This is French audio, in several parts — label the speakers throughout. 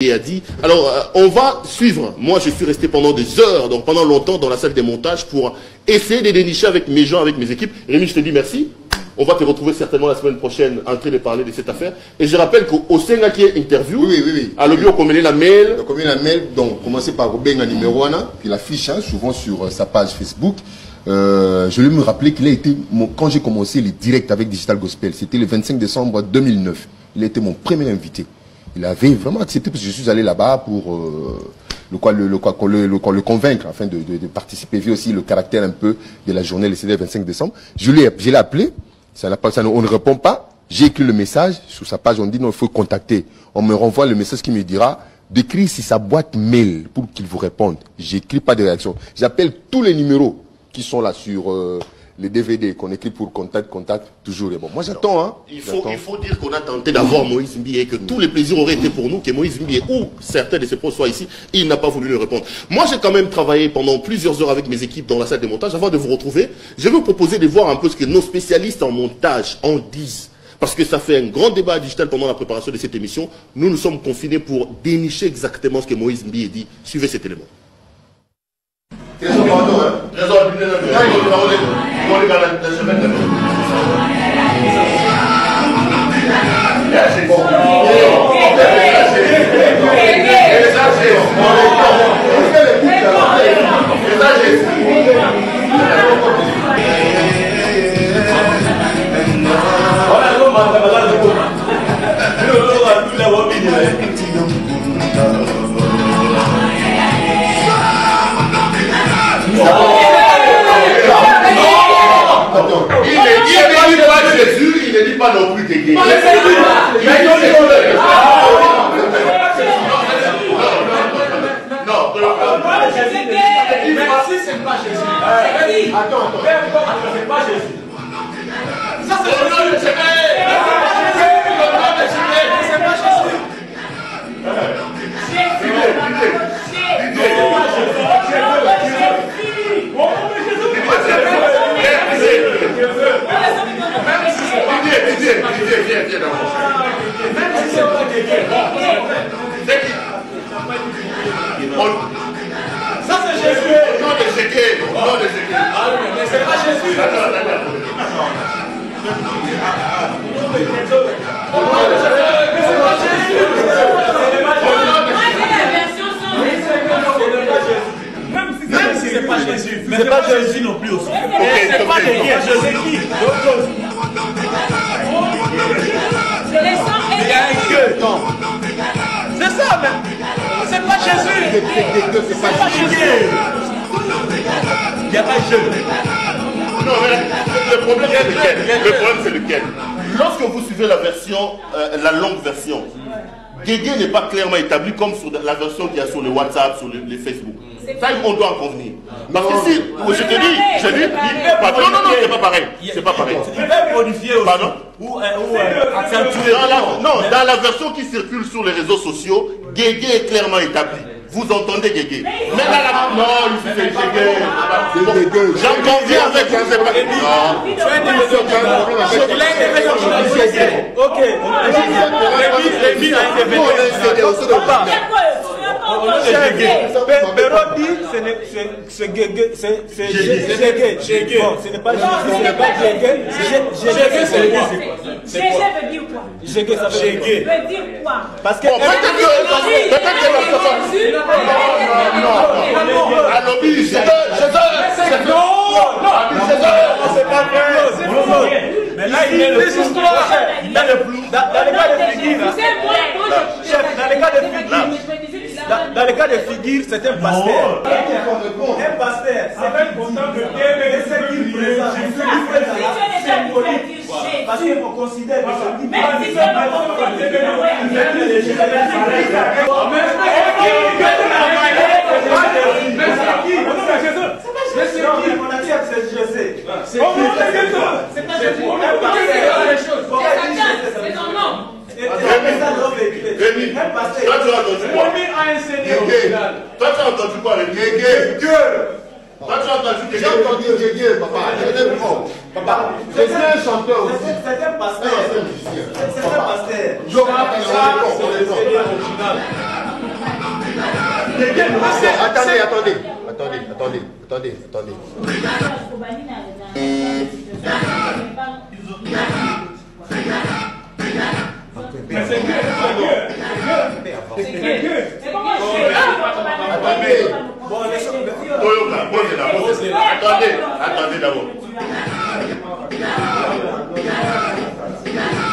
Speaker 1: Et a dit, alors on va suivre, moi je suis resté pendant des heures, donc pendant longtemps dans la salle des montages pour essayer de dénicher avec mes gens, avec mes équipes. Rémi, je te dis merci, on va te retrouver certainement la semaine prochaine en train de parler de cette affaire. Et je rappelle qu'au Sénat qui est interview, à l'objet on commet la mail.
Speaker 2: On commet la mail, donc commencez par Robin numéro 1, puis l'affiche souvent sur sa page Facebook. Je vais me rappeler qu'il a été, quand j'ai commencé les directs avec Digital Gospel, c'était le 25 décembre 2009, il a été mon premier invité. Il avait vraiment accepté parce que je suis allé là-bas pour le convaincre afin de participer. Vu aussi le caractère un peu de la journée, le 25 décembre. Je l'ai appelé, on ne répond pas. J'ai écrit le message sur sa page, on dit non, il faut contacter. On me renvoie le message qui me dira d'écrire sur sa boîte mail pour qu'il vous réponde. J'écris pas de réaction. J'appelle tous les numéros qui sont là sur les DVD qu'on écrit pour contact, toujours. Et bon, moi j'attends. Hein.
Speaker 1: Il faut dire qu'on a tenté d'avoir Moïse Mbié et que tous les plaisirs auraient été pour nous, que Moïse Mbié ou certains de ses proches soient ici. Il n'a pas voulu nous répondre. Moi j'ai quand même travaillé pendant plusieurs heures avec mes équipes dans la salle de montage. Avant de vous retrouver, je vais vous proposer de voir un peu ce que nos spécialistes en montage en disent. Parce que ça fait un grand débat digital pendant la préparation de cette émission. Nous nous sommes confinés pour dénicher exactement ce que Moïse Mbié dit. Suivez cet élément.
Speaker 3: Il ne dit pas non plus Guégué.
Speaker 1: Non, c'est pas Jésus. Attends. C'est pas Jésus. Ça, c'est le nom de Jésus. C'est pas Jésus. Ça c'est Jésus. Non de Jégué. Mais c'est pas Jésus. Même si c'est pas Jésus. Mais c'est pas Jésus non plus aussi. C'est pas Jésus. Il y a un Dieu. Non. C'est ça même. C'est pas Jésus. C'est pas Jésus. Il n'y a pas Jésus. Non, mais le problème c'est lequel? Le problème c'est lequel? Lorsque vous suivez la version, la longue version, Guégué n'est pas clairement établi comme sur la version qu'il y a sur le WhatsApp, sur les Facebook. Ça, on doit en convenir. Parce que si, je te dis, non, c'est pas pareil. C'est pas pareil.
Speaker 3: Il peut modifier aussi.
Speaker 1: Pardon?
Speaker 3: Ou accentuer.
Speaker 1: Non, dans la version qui circule sur les réseaux sociaux, Guégué est clairement établi. Vous entendez Guégué. Mais dans la... Non, il fait Guégué. J'en conviens avec vous, c'est pas... Non.
Speaker 3: Ok. Rémi a été venu. Béro dit c'est Guégué. C'est Jégué. Bon, ce n'est pas Jégué. Jégué, c'est quoi?
Speaker 4: Jégué veut dire quoi?
Speaker 3: Jégué, ça veut
Speaker 4: dire quoi?
Speaker 3: Parce que... Mais là, il est le flou. Dans le cas de figure, dans le cas de figure, c'est un pasteur. Un pasteur, c'est un content de Dieu, ce qu'il présente. C'est symbolique. Parce qu'on considère que ce qui
Speaker 1: Rémi, toi tu as entendu quoi? Toi tu as entendu quoi? Toi tu as entendu
Speaker 2: J'ai entendu Guégué, papa. Papa, c'est un chanteur aussi.
Speaker 3: C'est un pasteur. C'est un pasteur.
Speaker 2: Je Attendez.
Speaker 1: Attendez d'abord.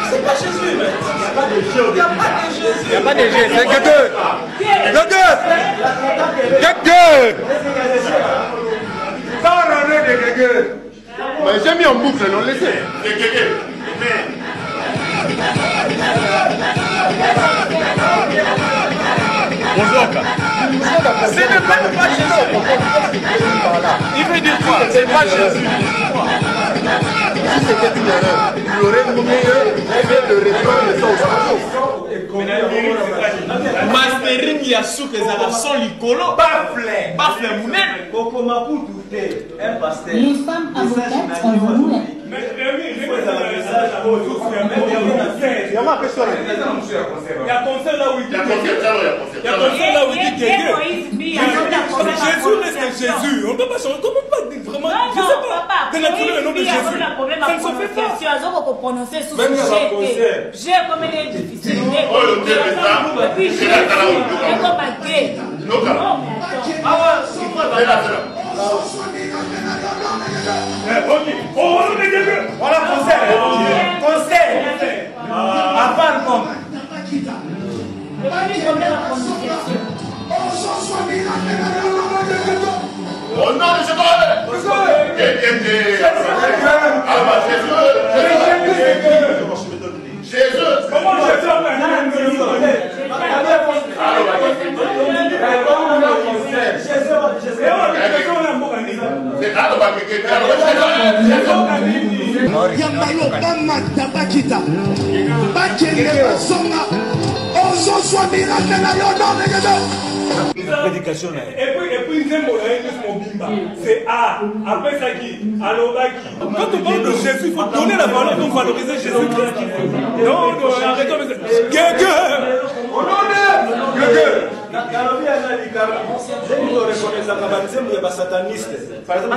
Speaker 3: C'est pas Jésus, mais il n'y a pas de Jésus.
Speaker 5: Il n'y a pas de Jésus, c'est quelqu'un.
Speaker 2: Mais j'ai mis en boucle, non, laissez.
Speaker 1: C'est quelqu'un. Bonjour.
Speaker 3: Ce n'est pas Jésus.
Speaker 1: Il veut dire quoi? C'est pas Jésus.
Speaker 2: Si c'était une erreur, il aurait nommé eux de répondre ça aux
Speaker 3: Mastering Yassouk et Zara sont l'icolo. Bafle Mounet. Un pasteur.
Speaker 6: Les femmes avocates en vous.
Speaker 3: Il y a concert là où il dit Jésus reste Jésus. On ne peut pas changer. Comment pas dire vraiment? Je sais pas. Dénaturer le nom de Jésus. Ça ne se fait pas.
Speaker 4: J'ai comme il est difficile. Et puis j'ai comme un gay. Non, mais attends.
Speaker 3: Voilà, concert. Avant comme.
Speaker 4: Le premier problème à prononciation.
Speaker 1: Au nom de Jésus. Jésus.
Speaker 3: Comment Jésus prédication. Et puis c'est A. Après ça qui Alobaki. Quand on parle de Jésus, il faut donner la valeur pour valoriser Jésus-Christ. Non, arrêtons. Par exemple,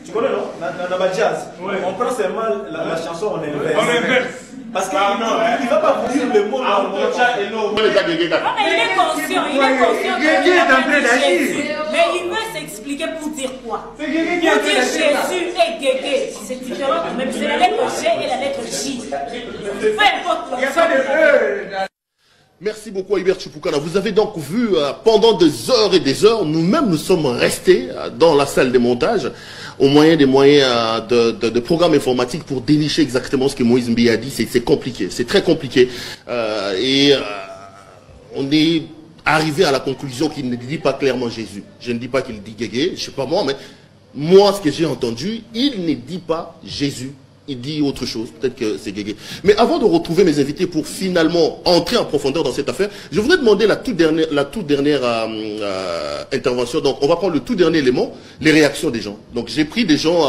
Speaker 3: tu connais, non? Dans la jazz, on prend seulement la chanson en inverse. Parce qu'il ne va pas vous dire le mot.
Speaker 4: Non, mais il est conscient que Jésus, mais il veut s'expliquer pour dire quoi? Pour dire Jésus et Guégué, c'est différent quand même. C'est la lettre G et la lettre J. Peu importe l'option.
Speaker 2: Merci beaucoup à Hubert Chupukana. Vous avez donc vu, pendant des heures et des heures, nous-mêmes nous sommes restés dans la salle des montages au moyen des moyens de programmes informatiques pour dénicher exactement ce que Moïse Mbi a dit. C'est compliqué, c'est très compliqué. On est arrivé à la conclusion qu'il ne dit pas clairement Jésus. Je ne dis pas qu'il dit Guégué, je ne sais pas moi, mais moi, ce que j'ai entendu, il ne dit pas Jésus. Il dit autre chose, peut-être que c'est Guégué. Mais avant de retrouver mes invités pour finalement entrer en profondeur dans cette affaire, je voudrais demander la toute dernière intervention. Donc, on va prendre le tout dernier élément, les réactions des gens. Donc, j'ai pris des gens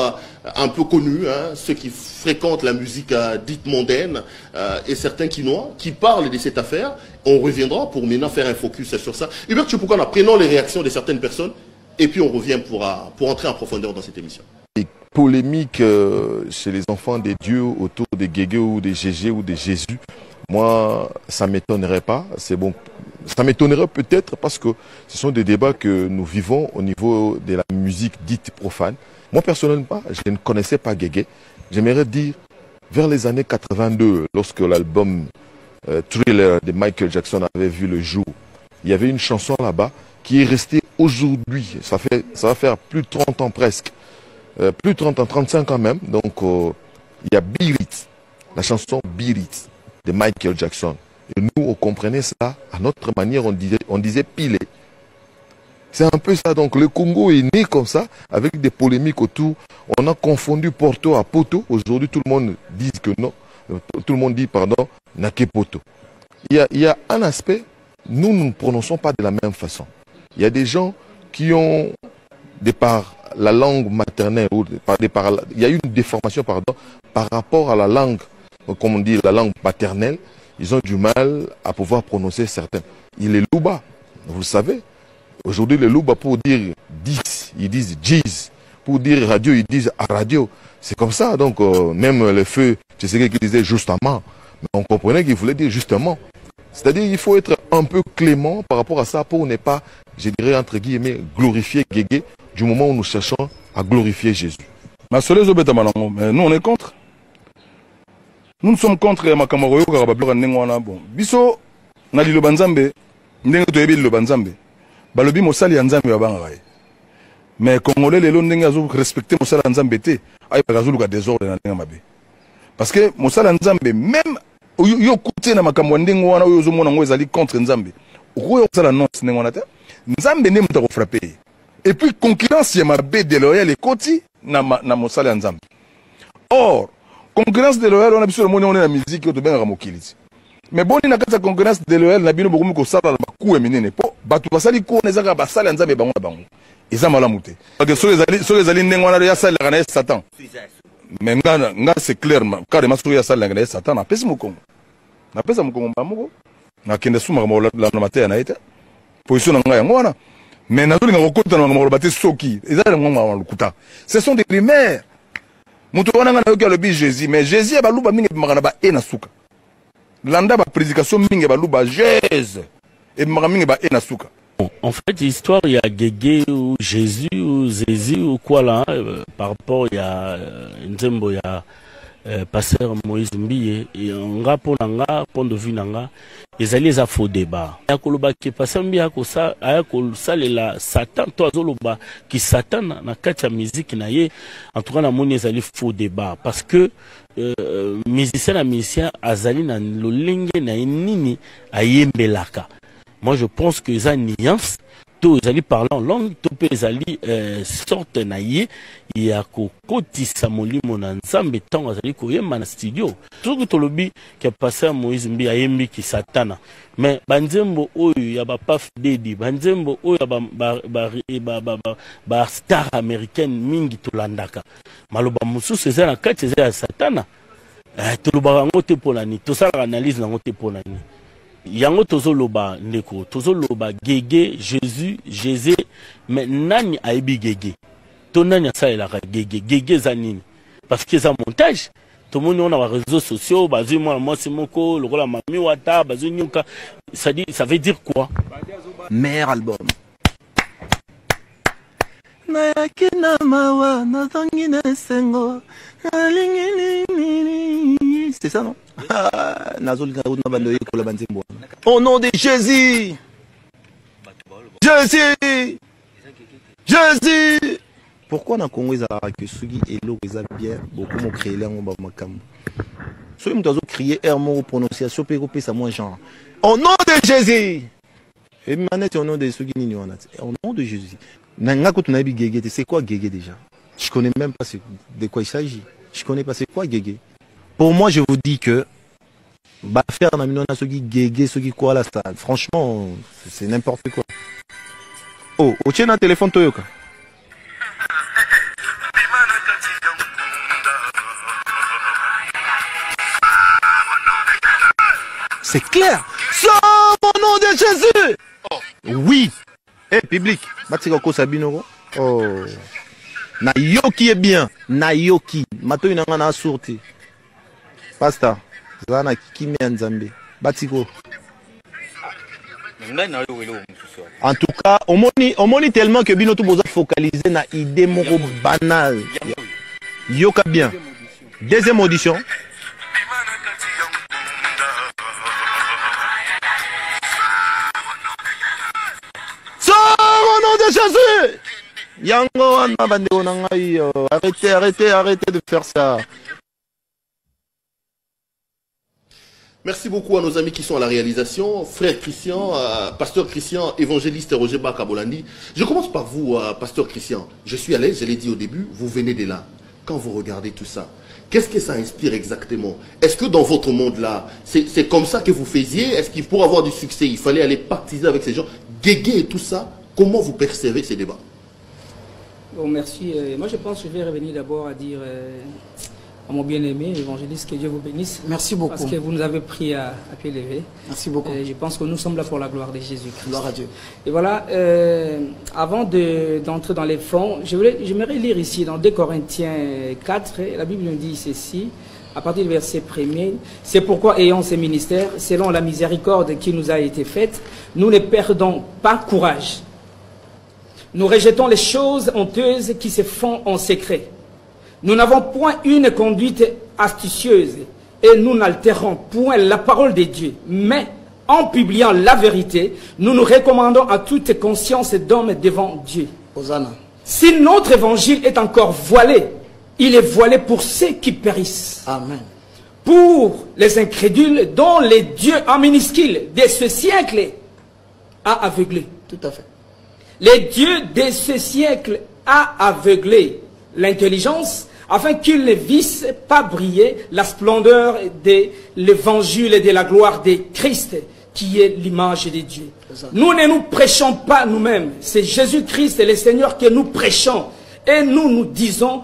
Speaker 2: un peu connus, ceux qui fréquentent la musique dite mondaine, et certains quinois, qui parlent de cette affaire. On reviendra pour maintenant faire un focus sur ça. Hubert Chupukana, prenons les réactions de certaines personnes, et puis on revient pour entrer en profondeur dans cette émission.
Speaker 7: Polémique chez les enfants des dieux autour des Guégué ou des Gégé ou des Jésus, moi ça ne m'étonnerait pas. C'est bon, ça m'étonnerait peut-être parce que ce sont des débats que nous vivons au niveau de la musique dite profane. Moi personnellement, je ne connaissais pas Guégué. J'aimerais dire vers les années 82, lorsque l'album Thriller de Michael Jackson avait vu le jour, il y avait une chanson là-bas qui est restée aujourd'hui. Ça va faire plus de 30 ans presque. Plus de 30 ans, 35 ans même. Donc, il y a Beat It, la chanson Beat It de Michael Jackson. Et nous, on comprenait ça à notre manière, on disait piler. C'est un peu ça. Donc, le Congo est né comme ça, avec des polémiques autour. On a confondu Porto à Poto. Aujourd'hui, tout le monde dit que non. Tout le monde dit, pardon, Nake Poto. Il y a un aspect, nous ne prononçons pas de la même façon. Il y a des gens qui ont, par la langue maternelle, il y a eu une déformation par rapport à la langue, comme on dit, la langue paternelle. Ils ont du mal à pouvoir prononcer certains. Il est Louba, vous le savez. Aujourd'hui, les loups, pour dire 10, ils disent 10. Pour dire radio, ils disent à radio. C'est comme ça. Donc, même le feu, tu sais qu'il disait justement. Mais on comprenait qu'il voulait dire justement. C'est-à-dire qu'il faut être un peu clément par rapport à ça pour ne pas, je dirais, entre guillemets, glorifier Guégué du moment où nous cherchons à glorifier Jésus.
Speaker 5: Mais nous, on est contre. Nous sommes contre les Makamaroyo Karabablo Nengwana. Bon, Biso, Nali Lobanzambe, Nengo Toebil Lobanzambe, Balobi Mosali Nzambe Wabangaye. Mais Congolais, les Londres, respecter Mosala Nzambe, aïe, Pagazou, le désordre dans Nengamabe. Parce que Mosala Nzambe, même, yo côté na makamwande ngwana yo zo mona ngweza li contre Nzambe. Oyo sala non Nengwana ta. Nzambe ne mutako frapper. Et puis concurrence ya mabe déloyale koti na Mosala Nzambe. Or, concurrence déloyale on a biso le moni on est na musique yo to benga mokili. Mais bon na kata concurrence déloyale na bino bokomi ko sala ba ku eminene po batu basali ko na zaka basala Nzambe bango na bango. Eza malamu te. Parce que so les ali Nengwana ya sala kana Satan. Mais nga c'est clair carrément so ya sala kana Satan na pesi mokongo. Na pesa mokongo mbamoko. Na kende suma mo la na matin na ita. Position na nga yango wana. Mais na zoli nga kokota na mo bate soki. Eza ngo nga lukuta. Ce sont des primaires. Mutu wana nga na yoki le bi Jésus, mais Jésus ba luba mingi makana ba ena suka. Landa ba prédication mingi ba luba Jésus. Et mingi ba ena suka.
Speaker 8: En fait, l'histoire, il y a Guégué ou Jésus ou Jésus ou quoi là, par rapport, il y a Nzembo, il y a Pasteur Moïse Mbiye, et en rapport nanga, point de vue nanga, ils allaient à faux débat. Il y a Koloba qui passe un bien à ça, il y a Koloba Satan, toi Zoloba, qui Satan, na katia musique na ye, en tout cas, na moni, ils allaient faux débat. Parce que, musicien, azali na lolenge na nini, ayembelaka. Moi, je pense que les alliances, tous les alliés parlant en langue, tous les alliés sortent naïe, il y a côté Samoli Monanzambe, tant les alliés koyema na studio. Tout le lobby qui a passé à Moïse Mbi Ayembi qui satana. Mais Banzembo oyu ya ba paf dedi, Banzembo oyu ba star américaine mingi tolandaka. Maloba musu c'est na kati c'est satana. Tout le barango te polani, tout ça l'analyse na te polani. Yango tozoloba ndeko tozoloba Guégué Jésus mais nani aibi Guégué to nani asalelaka Guégué zanini parce que ça montage tout le monde on a les réseaux sociaux bazu moi c'est moko lokola mami wata bazu nyuka ça veut dire quoi
Speaker 9: meilleur album na yakina mawa na zangina sengo c'est ça non. Au nom de Jésus. Jésus. Jésus. Pourquoi dans le Congo ils ont que Sugi et l'eau ils ont bien beaucoup m'ont créé là on va m'acam. Soit ils m'ont crié ermo prononciation pégopé ça moins genre. Au nom de Jésus. Et manette au nom de Sugi ni on a. Au nom de Jésus. Nanga quand on a dit Guégué, c'est quoi Guégué déjà? Je connais même pas de quoi il s'agit. Je connais pas c'est quoi Guégué. Pour moi, je vous dis que bah faire un amino ce qui Guégué, ce qui quoi là, franchement, c'est n'importe quoi. Oh, au tien un téléphone Toyoka. C'est clair. Sans mon nom de Jésus. Oh. Oui. Eh, public. Batikoko Sabino. Oh. Na yoki est bien. Na yoki. Mato inanga na sorti. Pasteur, Zana Kimi Nzambe, Batiko. En tout cas, on moni tellement que Bino tout besoin focaliser na idée moko banale. Yoka bien. Deuxième audition. Sors au nom de Jésus. Yango wana bandeko na ngai, arrêtez de faire ça.
Speaker 1: Merci beaucoup à nos amis qui sont à la réalisation, frère Christian, pasteur Christian, évangéliste Roger Bakabolandi. Je commence par vous, pasteur Christian. Je suis à l'aise, je l'ai dit au début, vous venez de là. Quand vous regardez tout ça, qu'est-ce que ça inspire exactement? Est-ce que dans votre monde-là, c'est comme ça que vous faisiez? Est-ce qu'il pour avoir du succès, il fallait aller partiser avec ces gens? Guégué et tout ça, comment vous percevez ces débats?
Speaker 10: Bon, merci. Moi, je pense que je vais revenir d'abord à dire... à mon bien-aimé évangéliste, que Dieu vous bénisse.
Speaker 11: Merci beaucoup.
Speaker 10: Parce que vous nous avez pris à pied levé.
Speaker 11: Merci beaucoup.
Speaker 10: Je pense que nous sommes là pour la gloire de Jésus-Christ.
Speaker 11: Gloire à Dieu.
Speaker 10: Et voilà, avant d'entrer dans les fonds, j'aimerais lire ici dans 2 Corinthiens 4, la Bible nous dit ceci, à partir du verset 1er, c'est pourquoi ayant ces ministères, selon la miséricorde qui nous a été faite, nous ne perdons pas courage. Nous rejetons les choses honteuses qui se font en secret. Nous n'avons point une conduite astucieuse et nous n'altérons point la parole de Dieu. Mais en publiant la vérité, nous nous recommandons à toute conscience d'homme devant Dieu.
Speaker 11: Hosanna.
Speaker 10: Si notre évangile est encore voilé, il est voilé pour ceux qui périssent.
Speaker 11: Amen.
Speaker 10: Pour les incrédules dont les dieux en minuscule de ce siècle a aveuglé.
Speaker 11: Tout à fait.
Speaker 10: Les dieux de ce siècle a aveuglé l'intelligence afin qu'ils ne vissent pas briller la splendeur de l'évangile et de la gloire de Christ, qui est l'image de Dieu. Nous ne nous prêchons pas nous-mêmes, c'est Jésus-Christ le Seigneur que nous prêchons. Et nous nous disons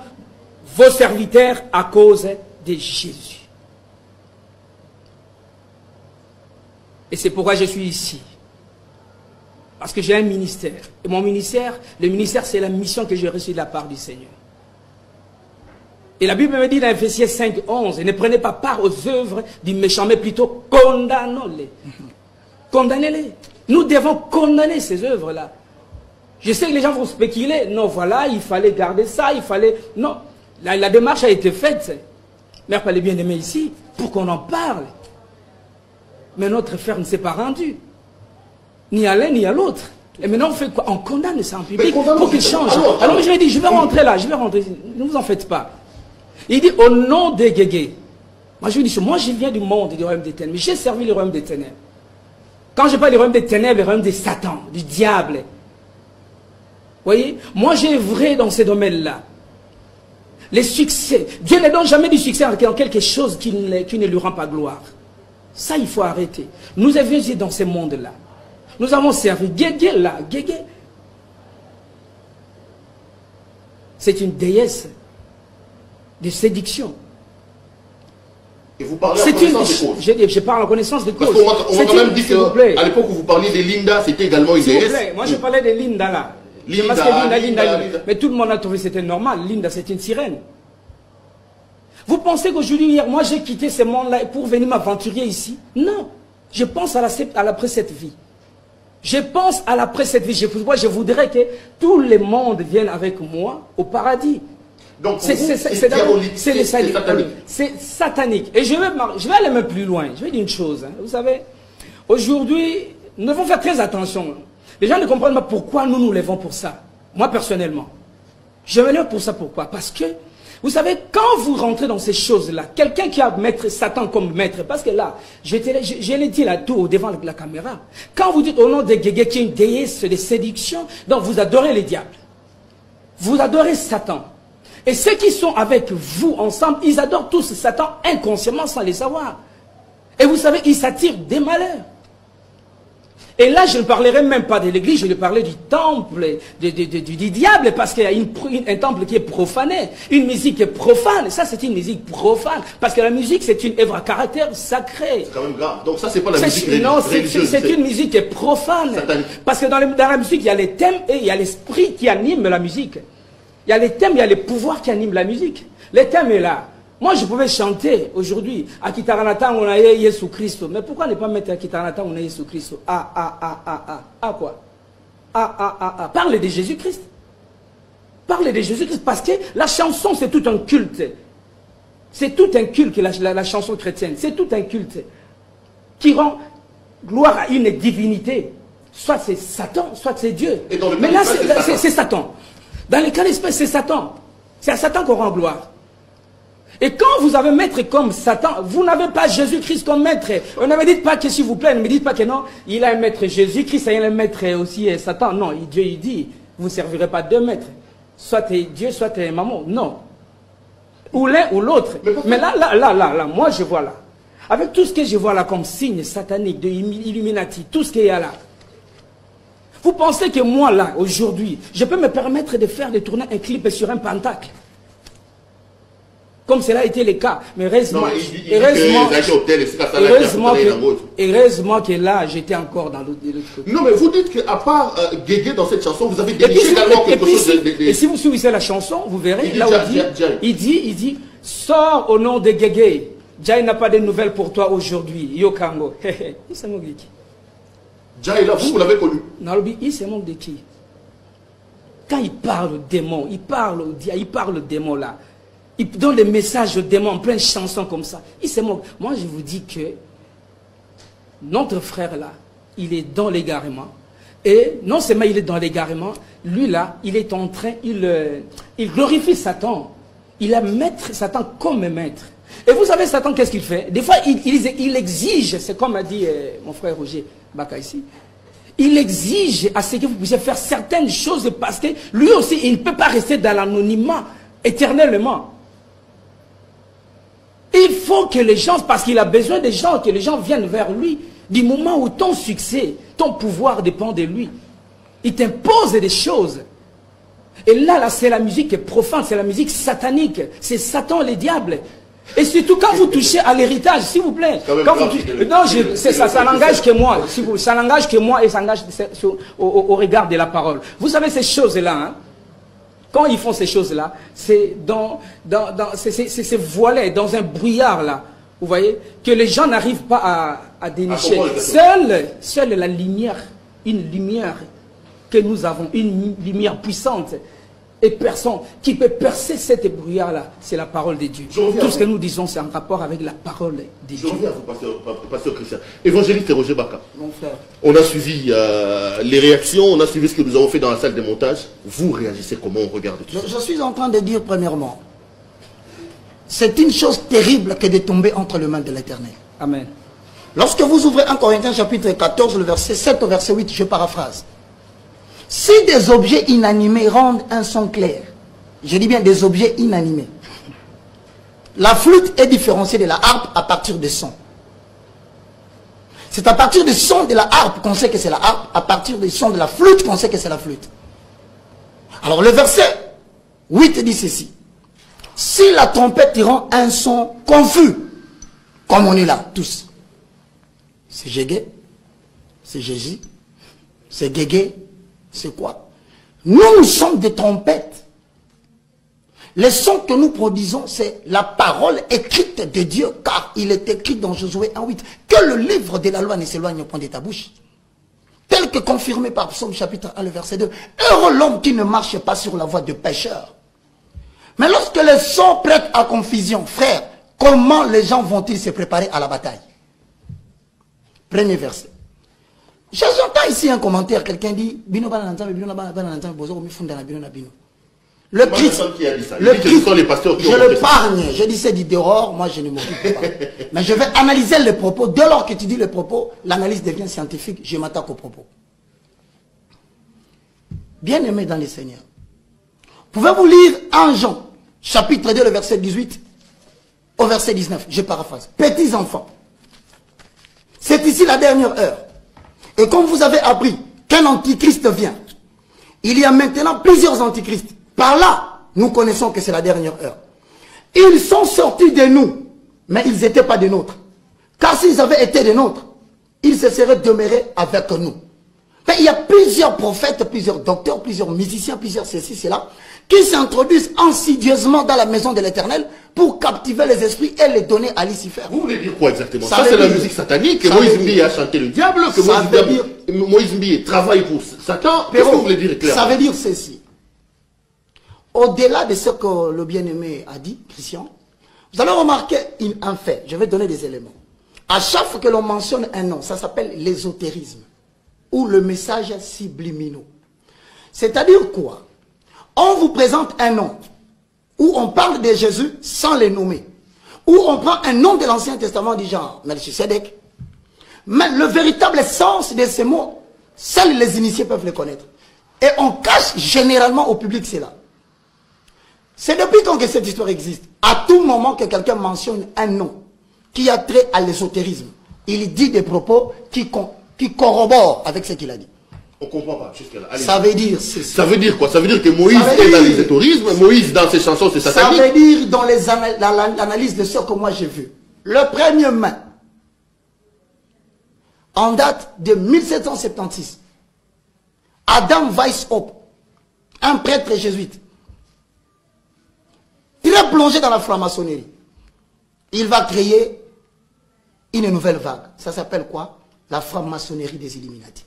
Speaker 10: vos serviteurs à cause de Jésus. Et c'est pourquoi je suis ici. Parce que j'ai un ministère. Et mon ministère, le ministère, c'est la mission que j'ai reçue de la part du Seigneur. Et la Bible me dit dans Ephésiens 5, 11, ne prenez pas part aux œuvres du méchant, mais plutôt condamnez-les. Condamnez-les. Nous devons condamner ces œuvres-là. Je sais que les gens vont spéculer. Non, voilà, il fallait garder ça, il fallait... Non, la démarche a été faite. Mère pas les bien-aimés ici, pour qu'on en parle. Mais notre frère ne s'est pas rendu. Ni à l'un ni à l'autre. Et maintenant on fait quoi? On condamne ça en public pour qu'il change. Alors je lui ai dit, je vais rentrer là, je vais rentrer. Ne vous en faites pas. Il dit, au nom des Guégués. Moi je lui dis, moi je viens du monde du royaume des ténèbres. J'ai servi le royaume des ténèbres. Quand je parle du royaume des ténèbres, le royaume de Satan, du diable. Vous voyez, moi j'ai œuvré dans ces domaines-là. Les succès. Dieu ne donne jamais du succès en quelque chose qui ne lui rend pas gloire. Ça, il faut arrêter. Nous avions été dans ce monde-là. Nous avons servi Guégué là. Guégué. C'est une déesse de séduction.
Speaker 2: Et vous parlez en connaissance de cause.
Speaker 10: Je parle en connaissance de cause.
Speaker 2: Parce qu'on m'a quand même dit qu'à l'époque où vous parliez de Linda, c'était également une déesse.
Speaker 10: Moi je parlais de Linda là. Linda. Mais tout le monde a trouvé que c'était normal. Linda, c'est une sirène. Vous pensez qu'aujourd'hui, hier, moi j'ai quitté ce monde-là pour venir m'aventurer ici? Non. Je pense à l'après cette vie. Je pense à l'après cette vie. Je voudrais que tout le monde vienne avec moi au paradis.
Speaker 2: Donc c'est satanique.
Speaker 10: C'est satanique. Et je vais aller même plus loin. Je vais dire une chose. Hein. Vous savez, aujourd'hui, nous devons faire très attention. Les gens ne comprennent pas pourquoi nous nous levons pour ça. Moi, personnellement. Je me lève pour ça. Pourquoi? Parce que, vous savez, quand vous rentrez dans ces choses-là, quelqu'un qui a maître Satan comme maître, parce que là, je l'ai dit là tout devant la caméra, quand vous dites au nom de Guégué qui est une déesse de séduction, donc vous adorez les diables. Vous adorez Satan. Et ceux qui sont avec vous ensemble, ils adorent tous Satan inconsciemment sans les savoir. Et vous savez, ils s'attirent des malheurs. Et là, je ne parlerai même pas de l'église, je vais parler du temple, du diable, parce qu'il y a un temple qui est profané, une musique est profane. Ça, c'est une musique profane, parce que la musique, c'est une œuvre à caractère sacré.
Speaker 2: C'est quand même grave. Donc ça, c'est pas la musique religieuse.
Speaker 10: Non, c'est une musique qui est profane. Satanique. Parce que dans la musique, il y a les thèmes et il y a l'esprit qui anime la musique. Il y a les thèmes, il y a les pouvoirs qui animent la musique. Les thèmes est là. Moi, je pouvais chanter aujourd'hui à Kitaranata, on a Jésus Christ. Mais pourquoi ne pas mettre à Kitaranata, on a Jésus Christ? Quoi? Parle de Jésus-Christ. Parle de Jésus-Christ parce que la chanson, c'est tout un culte. C'est tout un culte, la chanson chrétienne. C'est tout un culte qui rend gloire à une divinité. Soit c'est Satan, soit c'est Dieu. Mais là, c'est Satan. Dans les cas d'espèce, c'est Satan. C'est à Satan qu'on rend gloire. Et quand vous avez maître comme Satan, vous n'avez pas Jésus-Christ comme maître. On ne me dites pas que s'il vous plaît, ne me dites pas que non, il a un maître Jésus-Christ et il a un maître aussi Satan. Non, Dieu il dit, vous ne servirez pas deux maîtres. Soit Dieu, soit maman. Non. Ou l'un ou l'autre. Mais là, moi je vois là. Avec tout ce que je vois là comme signe satanique, de Illuminati, tout ce qu'il y a là. Vous pensez que moi là, aujourd'hui, je peux me permettre de faire de tourner un clip sur un pentacle? comme cela a été le cas. Mais heureusement, heureusement que là, j'étais encore dans l'autre côté.
Speaker 1: Non, mais vous dites qu'à part Guégué dans cette chanson, vous avez dirigé également quelque chose de...
Speaker 10: Et si vous suivez la chanson, vous verrez, là où il dit, sors au nom de Guégué. Jai n'a pas de nouvelles pour toi aujourd'hui. Yokango. Il se moque de qui?
Speaker 1: Jai, là, vous l'avez connu.
Speaker 10: Non, il se moque de qui? Quand il parle au démon, il parle au démon là. Il donne des messages aux démons en pleine chanson comme ça. Il se moque. Moi, je vous dis que notre frère là, il est dans l'égarement. Et non seulement il est dans l'égarement, lui là, il est en train, il glorifie Satan. Il a maître Satan comme maître. Et vous savez, Satan, qu'est-ce qu'il fait? Des fois, il exige, c'est comme a dit mon frère Roger Baka ici, il exige à ce que vous puissiez faire certaines choses parce que lui aussi, il ne peut pas rester dans l'anonymat éternellement. Il faut que les gens, parce qu'il a besoin des gens, que les gens viennent vers lui. Du moment où ton succès, ton pouvoir dépend de lui, il t'impose des choses. Et là c'est la musique profane, c'est la musique satanique. C'est Satan, le diable. Et surtout quand vous touchez à l'héritage, s'il vous plaît. Quand vous touchez, non, ça n'engage que moi. Ça n'engage que moi et ça engage au regard de la parole. Vous savez ces choses-là, hein, quand ils font ces choses-là, c'est c'est voilé dans un brouillard là. Vous voyez que les gens n'arrivent pas à dénicher. Seule la lumière, une lumière que nous avons, une lumière puissante et personne qui peut percer cette brouillard-là, c'est la parole de Dieu. Tout ce que nous disons, c'est en rapport avec la parole de Dieu.
Speaker 1: Je reviens à vous, pasteur Christian. Évangéliste Roger Baka.
Speaker 10: Mon frère.
Speaker 1: On a suivi les réactions, on a suivi ce que nous avons fait dans la salle de montage. Vous réagissez comment on regarde tout ça?
Speaker 11: Je suis en train de dire premièrement, c'est une chose terrible que de tomber entre les mains de l'Éternel.
Speaker 10: Amen.
Speaker 11: Lorsque vous ouvrez 1 Corinthiens chapitre 14, le verset 7 au verset 8, je paraphrase. Si des objets inanimés rendent un son clair, je dis bien des objets inanimés, la flûte est différenciée de la harpe à partir des sons. C'est à partir des sons de la harpe qu'on sait que c'est la harpe, à partir des sons de la flûte qu'on sait que c'est la flûte. Alors le verset 8 dit ceci. Si la trompette rend un son confus, comme on est là, tous, c'est Guégué, c'est Jésus, c'est Guégué, c'est quoi? Nous sommes des trompettes. Les sons que nous produisons, c'est la parole écrite de Dieu, car il est écrit dans Josué 1:8 que le livre de la loi ne s'éloigne point de ta bouche. Tel que confirmé par Psaume chapitre 1, le verset 2. Heureux l'homme qui ne marche pas sur la voie de pécheur. Mais lorsque les sons prêtent à confusion, frère, comment les gens vont-ils se préparer à la bataille? Premier verset. J'entends ici un commentaire, quelqu'un dit le Christ, je le pargne, je dis c'est du dehors, moi je ne m'occupe pas. Mais je vais analyser les propos. Dès lors que tu dis les propos, l'analyse devient scientifique, je m'attaque aux propos. Bien-aimés dans les Seigneurs, pouvez-vous lire 1 Jean, chapitre 2, le verset 18 au verset 19, je paraphrase. Petits enfants, c'est ici la dernière heure. Et comme vous avez appris qu'un antichrist vient, il y a maintenant plusieurs antichrists. Par là, nous connaissons que c'est la dernière heure. Ils sont sortis de nous, mais ils n'étaient pas des nôtres. Car s'ils avaient été des nôtres, ils se seraient demeurés avec nous. Mais il y a plusieurs prophètes, plusieurs docteurs, plusieurs musiciens, plusieurs ceci, cela, qui s'introduisent insidieusement dans la maison de l'Éternel pour captiver les esprits et les donner à Lucifer.
Speaker 1: Vous voulez dire quoi exactement? Ça c'est la musique satanique, que Moïse Mbi a chanté le diable, que Moïse Mbi travaille pour Satan. Qu'est-ce que vous voulez dire clairement?
Speaker 11: Ça veut dire ceci. Au-delà de ce que le bien-aimé a dit, Christian, vous allez remarquer un fait. Je vais donner des éléments. À chaque fois que l'on mentionne un nom, ça s'appelle l'ésotérisme ou le message subliminaux. C'est-à-dire quoi? On vous présente un nom où on parle de Jésus sans les nommer. Où on prend un nom de l'Ancien Testament du genre Melchisedec. Mais le véritable sens de ces mots, seuls les initiés peuvent le connaître. Et on cache généralement au public cela. C'est depuis quand que cette histoire existe. À tout moment que quelqu'un mentionne un nom qui a trait à l'ésotérisme, il dit des propos qui corroborent avec ce qu'il a dit.
Speaker 1: On comprend pas jusque-là.
Speaker 11: Ça veut dire...
Speaker 1: Ça veut dire quoi? Ça veut dire que Moïse est dans l'ésotérisme, Moïse dans ses chansons c'est satanique.
Speaker 11: Ça veut dire dans l'analyse de ce que moi j'ai vu. Le 1er mai, en date de 1776, Adam Weishaupt, un prêtre jésuite, très plongé dans la franc-maçonnerie, il va créer une nouvelle vague. Ça s'appelle quoi? La franc-maçonnerie des Illuminati.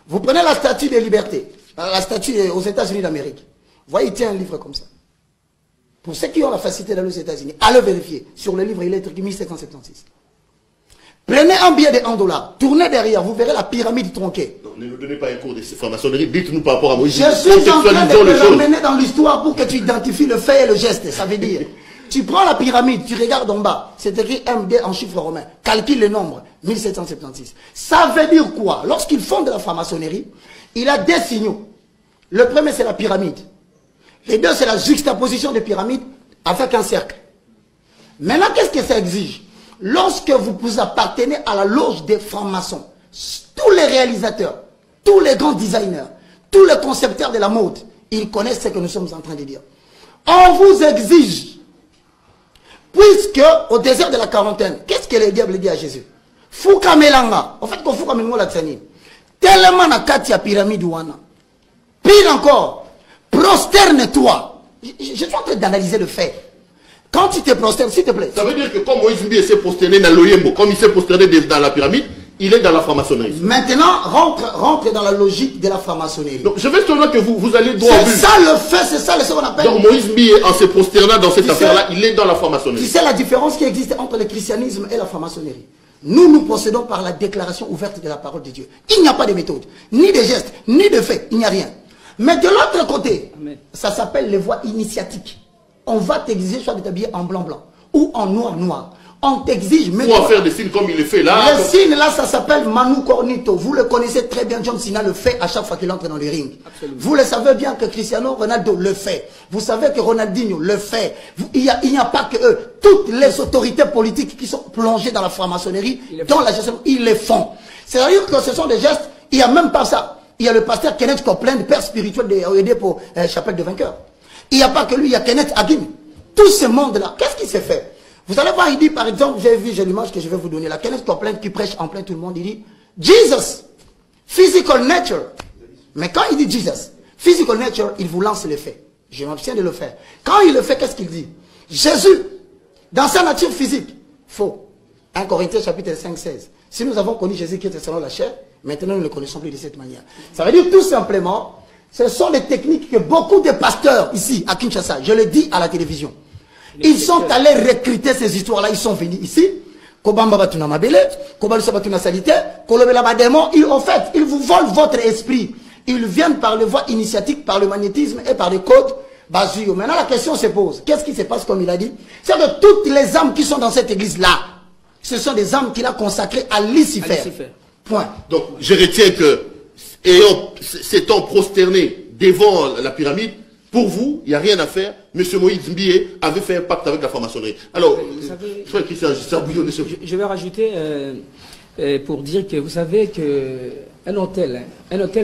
Speaker 11: Vous prenez la statue de liberté, la statue aux États-Unis d'Amérique. Vous voyez, il tient un livre comme ça. Pour ceux qui ont la facilité d'aller aux États-Unis, allez vérifier. Sur le livre, il est écrit 1776. Prenez un billet de $1, tournez derrière, vous verrez la pyramide tronquée.
Speaker 1: Non, ne nous donnez pas un cours de franc-maçonnerie, dites-nous par rapport à Moïse.
Speaker 11: Je suis en train de te l'emmener dans l'histoire pour que tu identifies le fait et le geste. Ça veut dire, tu prends la pyramide, tu regardes en bas, c'est écrit MD en chiffres romains. Calcule le nombre, 1776. Ça veut dire quoi? Lorsqu'ils font de la franc-maçonnerie, il a des signaux. Le premier, c'est la pyramide. Les deux, c'est la juxtaposition des pyramides avec un cercle. Maintenant, qu'est-ce que ça exige? Lorsque vous appartenez à la loge des francs-maçons, tous les réalisateurs, tous les grands designers, tous les concepteurs de la mode, ils connaissent ce que nous sommes en train de dire. On vous exige, puisque au désert de la quarantaine, qu'est-ce que le diable dit à Jésus? Fouka melanga. En fait, qu'on fouka melanga tsani. Tellement na kati ya pyramide wana. Pire encore, prosterne-toi. Je suis en train d'analyser le fait. Quand tu te prosternes, s'il te plaît.
Speaker 1: Ça veut dire que comme Moïse Mbie s'est prosterné dans l'Oyembo, comme il s'est prosterné dans la pyramide, il est dans la franc-maçonnerie.
Speaker 11: Maintenant, rentre dans la logique de la franc-maçonnerie.
Speaker 1: Donc je veux seulement que vous allez droit au but.
Speaker 11: C'est ça le fait, c'est ça ce qu'on appelle.
Speaker 1: Donc Moïse Mbie, en se prosternant dans cette affaire-là, il est dans la franc-maçonnerie.
Speaker 11: Tu sais la différence qui existe entre le christianisme et la franc-maçonnerie? Nous procédons par la déclaration ouverte de la parole de Dieu. Il n'y a pas de méthode, ni de gestes, ni de faits, il n'y a rien. Mais de l'autre côté, ça s'appelle les voies initiatiques. On va t'exiger soit de t'habiller en blanc-blanc ou en noir-noir. On t'exige...
Speaker 1: Pour en faire des signes comme il le fait là.
Speaker 11: Le signe là, ça s'appelle Manu Cornito. Vous le connaissez très bien, John Cena le fait à chaque fois qu'il entre dans le ring. Absolument. Vous le savez bien que Cristiano Ronaldo le fait. Vous savez que Ronaldinho le fait. Il n'y a pas que eux. Toutes les autorités politiques qui sont plongées dans la franc-maçonnerie, dans la gestion, ils les font. C'est-à-dire que ce sont des gestes, il n'y a même pas ça. Il y a le pasteur Kenneth Copeland, père spirituel de OED pour Chapelle de Vainqueurs. Il n'y a pas que lui, il y a Kenneth Hagin. Tout ce monde-là, qu'est-ce qui s'est fait? Vous allez voir, il dit, par exemple, j'ai l'image que je vais vous donner, la Kenneth Copeland qui prêche en plein tout le monde, il dit, Jesus, physical nature. Mais quand il dit Jesus, physical nature, il vous lance le fait. Je m'abstiens de le faire. Quand il le fait, qu'est-ce qu'il dit? Jésus, dans sa nature physique, faux. 1 Corinthiens chapitre 5, 16. Si nous avons connu Jésus qui était selon la chair, maintenant nous ne le connaissons plus de cette manière. Ça veut dire tout simplement, ce sont les techniques que beaucoup de pasteurs ici, à Kinshasa, je le dis à la télévision, ils sont allés recruter ces histoires-là, ils sont venus ici, Kobamba Batuna Mabele, Kobalusa Batuna Salite, Kolobela Bademo, en fait, ils vous volent votre esprit. Ils viennent par les voies initiatiques, par le magnétisme et par les codes Bazuyo. Maintenant, la question se pose, qu'est-ce qui se passe comme il a dit? C'est que toutes les âmes qui sont dans cette église-là, ce sont des âmes qu'il a consacrées à Lucifer. Point.
Speaker 1: Donc, je retiens que, s'étant prosterné devant la pyramide, pour vous, il n'y a rien à faire. Monsieur Moïse Mbie avait fait un pacte avec la franc-maçonnerie. Alors,
Speaker 10: je vais rajouter pour dire que vous savez qu'un hôtel,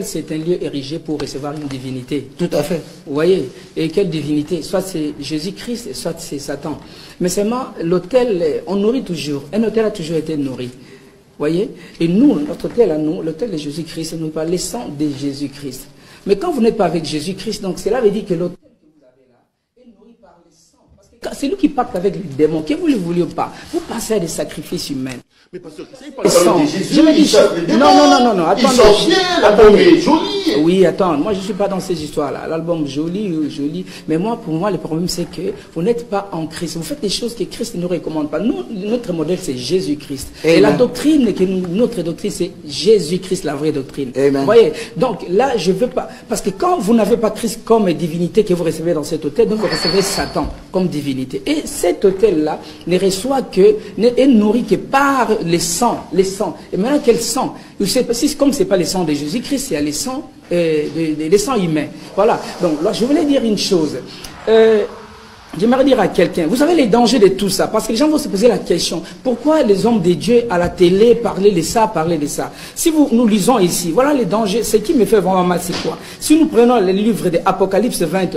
Speaker 10: c'est un lieu érigé pour recevoir une divinité.
Speaker 11: Tout à fait.
Speaker 10: Vous voyez? Et quelle divinité? Soit c'est Jésus-Christ, soit c'est Satan. Mais seulement, l'hôtel, on nourrit toujours. Un hôtel a toujours été nourri. Vous voyez? Et nous, notre hôtel à nous, l'hôtel de Jésus-Christ, nous parle le sang de Jésus-Christ. Mais quand vous n'êtes pas avec Jésus-Christ, donc cela veut dire que l'hôtel que vous avez là est nourri par le sang. Parce que c'est nous qui pacte avec les démons, que vous ne le vouliez pas. Vous passez à des sacrifices humains.
Speaker 1: Mais parce que ça,
Speaker 10: je me dis, non,
Speaker 1: attendez. Joli.
Speaker 10: Oui, attends, moi je ne suis pas dans ces histoires-là. L'album joli. Mais moi, pour moi, le problème c'est que vous n'êtes pas en Christ. Vous faites des choses que Christ ne nous recommande pas. Nous, notre modèle c'est Jésus-Christ. Et la doctrine, notre doctrine c'est Jésus-Christ, la vraie doctrine. Amen. Vous voyez? Donc là, je ne veux pas. Parce que quand vous n'avez pas Christ comme divinité que vous recevez dans cet hôtel, donc vous recevez Satan comme divinité. Et cet hôtel-là ne reçoit que, est nourri que par les sangs. Et maintenant, quel sang? Comme ce n'est pas le sang de Jésus-Christ, c'est les sangs humains. Voilà. Donc, là, je voulais dire une chose. J'aimerais dire à quelqu'un, vous savez les dangers de tout ça, parce que les gens vont se poser la question, pourquoi les hommes de Dieu à la télé parlaient de ça, Si nous lisons ici, voilà les dangers, ce qui me fait vraiment mal, c'est quoi? Si nous prenons le livre de Apocalypse 20,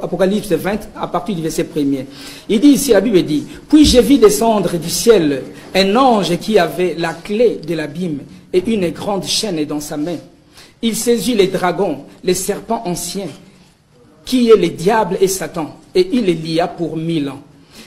Speaker 10: Apocalypse 20, à partir du verset 1er, il dit ici, la Bible dit, puis j'ai vu descendre du ciel un ange qui avait la clé de l'abîme et une grande chaîne dans sa main. Il saisit les dragons, les serpents anciens, qui est le diable et Satan, et il les lia pour 1000 ans.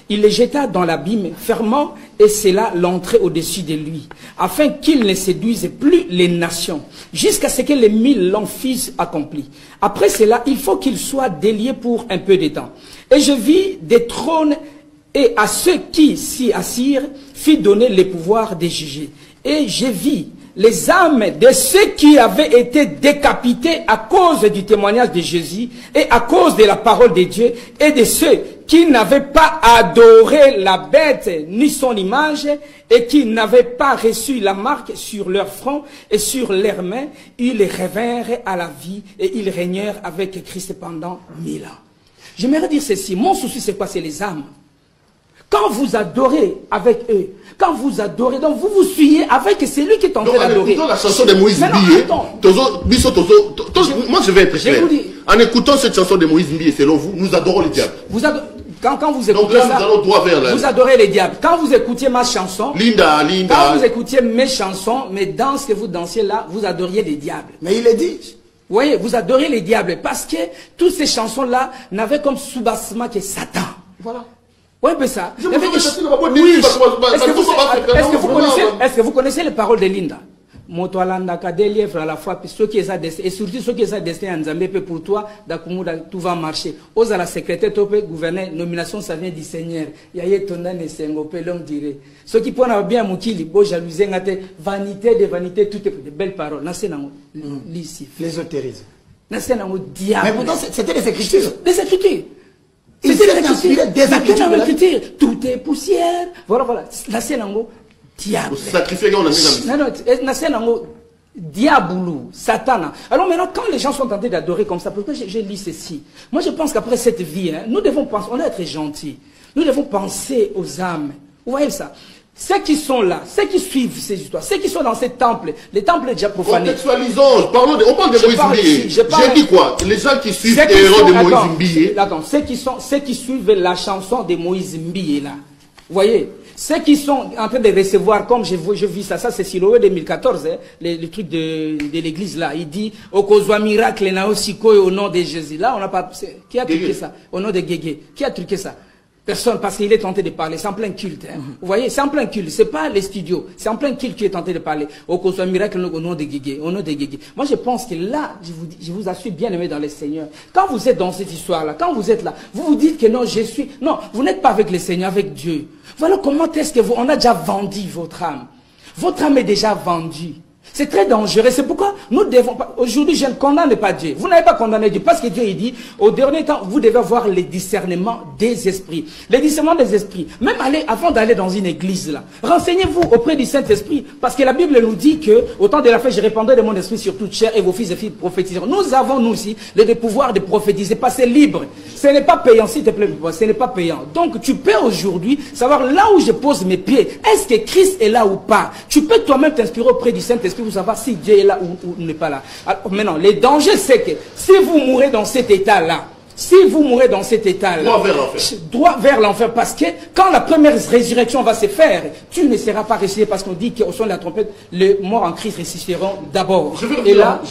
Speaker 10: Il les jeta dans l'abîme, fermant, et c'est là l'entrée au-dessus de lui, afin qu'il ne séduise plus les nations, jusqu'à ce que les 1000 ans fussent accomplis. Après cela, il faut qu'il soit délié pour un peu de temps. Et je vis des trônes, et à ceux qui s'y assirent, fit donner le pouvoir de juger. Et je vis les âmes de ceux qui avaient été décapités à cause du témoignage de Jésus et à cause de la parole de Dieu, et de ceux qui n'avaient pas adoré la bête ni son image et qui n'avaient pas reçu la marque sur leur front et sur leurs mains. Ils revinrent à la vie et ils régnèrent avec Christ pendant 1000 ans. J'aimerais dire ceci, mon souci c'est quoi? C'est les âmes. Quand vous adorez avec eux, quand vous adorez, donc vous vous suivez avec celui qui est en train d'adorer.
Speaker 2: La chanson de Moïse Mbiye, moi je vais être clair. En écoutant cette chanson de Moïse Mbiye, selon vous, nous adorons le diable.
Speaker 10: Quand vous écoutez ça, vous adorez les diables. Quand vous écoutiez ma chanson, quand vous écoutiez mes chansons, mes danses que vous dansiez là, vous adoriez les diables.
Speaker 11: Mais il est dit.
Speaker 10: Vous voyez, vous adorez les diables parce que toutes ces chansons-là n'avaient comme sous-bassement que Satan. Voilà. Oui, mais ça. Est-ce que vous connaissez les paroles de Linda? Motoalanda Kadeli à la fois, ceux qui sont destinés, et surtout ceux qui sont destinés à Nzambé, pour toi, d'Akumuda, tout va marcher. Ose à la secrétaire, topé, gouverneur, nomination, ça vient du Seigneur. Yaye Tondan et Sengope, l'homme dirait. Ceux qui prennent bien Moukili, beau jalousie, vanité de vanité, toutes de belles paroles.
Speaker 11: L'ésotérisme.
Speaker 10: Diable.
Speaker 11: Mais pourtant, c'était des Écritures.
Speaker 10: Des Écritures. C'était des Écritures. Tout est poussière. Voilà, voilà. La scène diable. Diaboulou, Satan. Alors maintenant, quand les gens sont tentés d'adorer comme ça, pourquoi je lis ceci? Moi, je pense qu'après cette vie, nous devons penser, on doit être gentils. Nous devons penser aux âmes. Vous voyez ça? Ceux qui sont là, ceux qui suivent ces histoires, ceux qui sont dans ces temples, les temples déjà profanés.
Speaker 2: Contextualisons, on parle de Moïse Mbiye. J'ai dit quoi? Les gens qui suivent les héros de Moïse Mbiye.
Speaker 10: Attends, ceux qui suivent la chanson de Moïse Mbiye là. Vous voyez? Ceux qui sont en train de recevoir, comme je vis ça c'est Siloé 2014, le truc de l'église là, il dit, Okozwa miracle na osiko au nom de Jésus. Là, on n'a pas, qui a truqué ça? Au nom de Guégué. Qui a truqué ça? Personne, parce qu'il est tenté de parler. C'est en plein culte. Hein. Vous voyez, c'est en plein culte. C'est pas les studios. C'est en plein culte qui est tenté de parler. Au Kosovo miracle au nom de Guégué. Au nom de Guégué. Moi, je pense que là, je vous assure bien aimé dans le Seigneur. Quand vous êtes dans cette histoire-là, quand vous êtes là, vous vous dites que non, je suis... Non, vous n'êtes pas avec le Seigneur, avec Dieu. Voilà comment est-ce que vous... On a déjà vendu votre âme. Votre âme est déjà vendue. C'est très dangereux. C'est pourquoi nous devons pas... Aujourd'hui, je ne condamne pas Dieu. Vous n'avez pas condamné Dieu. Parce que Dieu, il dit, au dernier temps, vous devez avoir le discernement des esprits. Le discernement des esprits. Même avant d'aller dans une église, là, renseignez-vous auprès du Saint-Esprit. Parce que la Bible nous dit que, au temps de la fête, je répandrai de mon esprit sur toute chair et vos fils et filles prophétiseront. Nous avons, nous aussi, le pouvoir de prophétiser. Parce que c'est libre. Ce n'est pas payant, s'il te plaît. Ce n'est pas payant. Donc, tu peux aujourd'hui savoir là où je pose mes pieds. Est-ce que Christ est là ou pas? Tu peux toi-même t'inspirer auprès du Saint-Esprit pour savoir si Dieu est là ou n'est pas là. Alors, maintenant, le danger, c'est que si vous mourrez dans cet état-là, droit vers l'enfer, parce que quand la première résurrection va se faire, tu ne seras pas ressuscité, parce qu'on dit qu'au son de la trompette, les morts en Christ ressusciteront d'abord. Et là,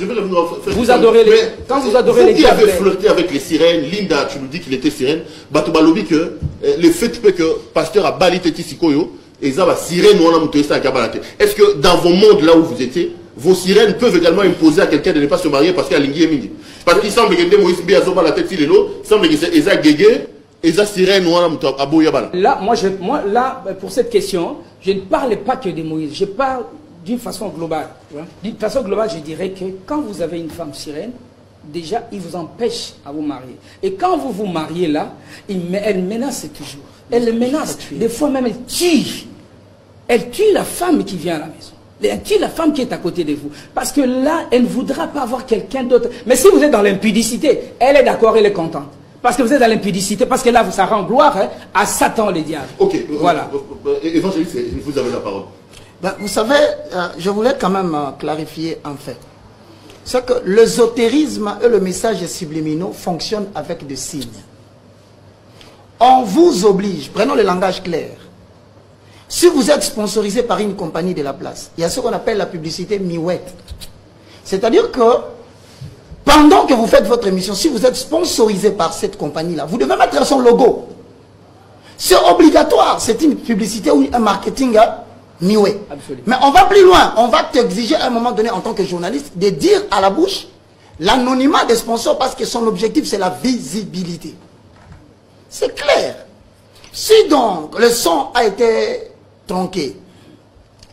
Speaker 10: vous adorez les... Quand vous adorez les diables...
Speaker 2: Vous qui avez flirté avec les sirènes, Linda, tu nous dis qu'il était sirène, Batubalobi que le fait que pasteur a balité Tisikoyo, et ça va sirène, est-ce que dans vos mondes là où vous étiez, vos sirènes peuvent également imposer à quelqu'un de ne pas se marier parce qu'il y a l'ingé mini? Parce qu'il semble que Moïse Mbiye a la tête il semble que c'est Eza Guégué, Eza sirène ou à Boyabala.
Speaker 10: Là, moi, là, pour cette question, je ne parle pas que de Moïse, je parle d'une façon globale. D'une façon globale, je dirais que quand vous avez une femme sirène, déjà, il vous empêche à vous marier. Et quand vous vous mariez là, elle menace toujours. Elle menace. Des fois même, elle tue. Elle tue la femme qui vient à la maison. Elle tue la femme qui est à côté de vous. Parce que là, elle ne voudra pas avoir quelqu'un d'autre. Mais si vous êtes dans l'impudicité, elle est d'accord, elle est contente. Parce que vous êtes dans l'impudicité, parce que là, ça rend gloire à Satan, le diable.
Speaker 1: Ok,
Speaker 10: voilà.
Speaker 1: Évangéliste, vous avez la parole.
Speaker 11: Ben, vous savez, je voulais quand même clarifier un fait. C'est que l'ésotérisme et le message subliminaux fonctionnent avec des signes. On vous oblige, prenons le langage clair. Si vous êtes sponsorisé par une compagnie de la place, il y a ce qu'on appelle la publicité miouette. C'est-à-dire que pendant que vous faites votre émission, si vous êtes sponsorisé par cette compagnie-là, vous devez mettre son logo. C'est obligatoire, c'est une publicité ou un marketing miouet. Mais on va plus loin, on va t'exiger à un moment donné en tant que journaliste de dire à la bouche l'anonymat des sponsors parce que son objectif c'est la visibilité. C'est clair. Si donc le son a été tronqué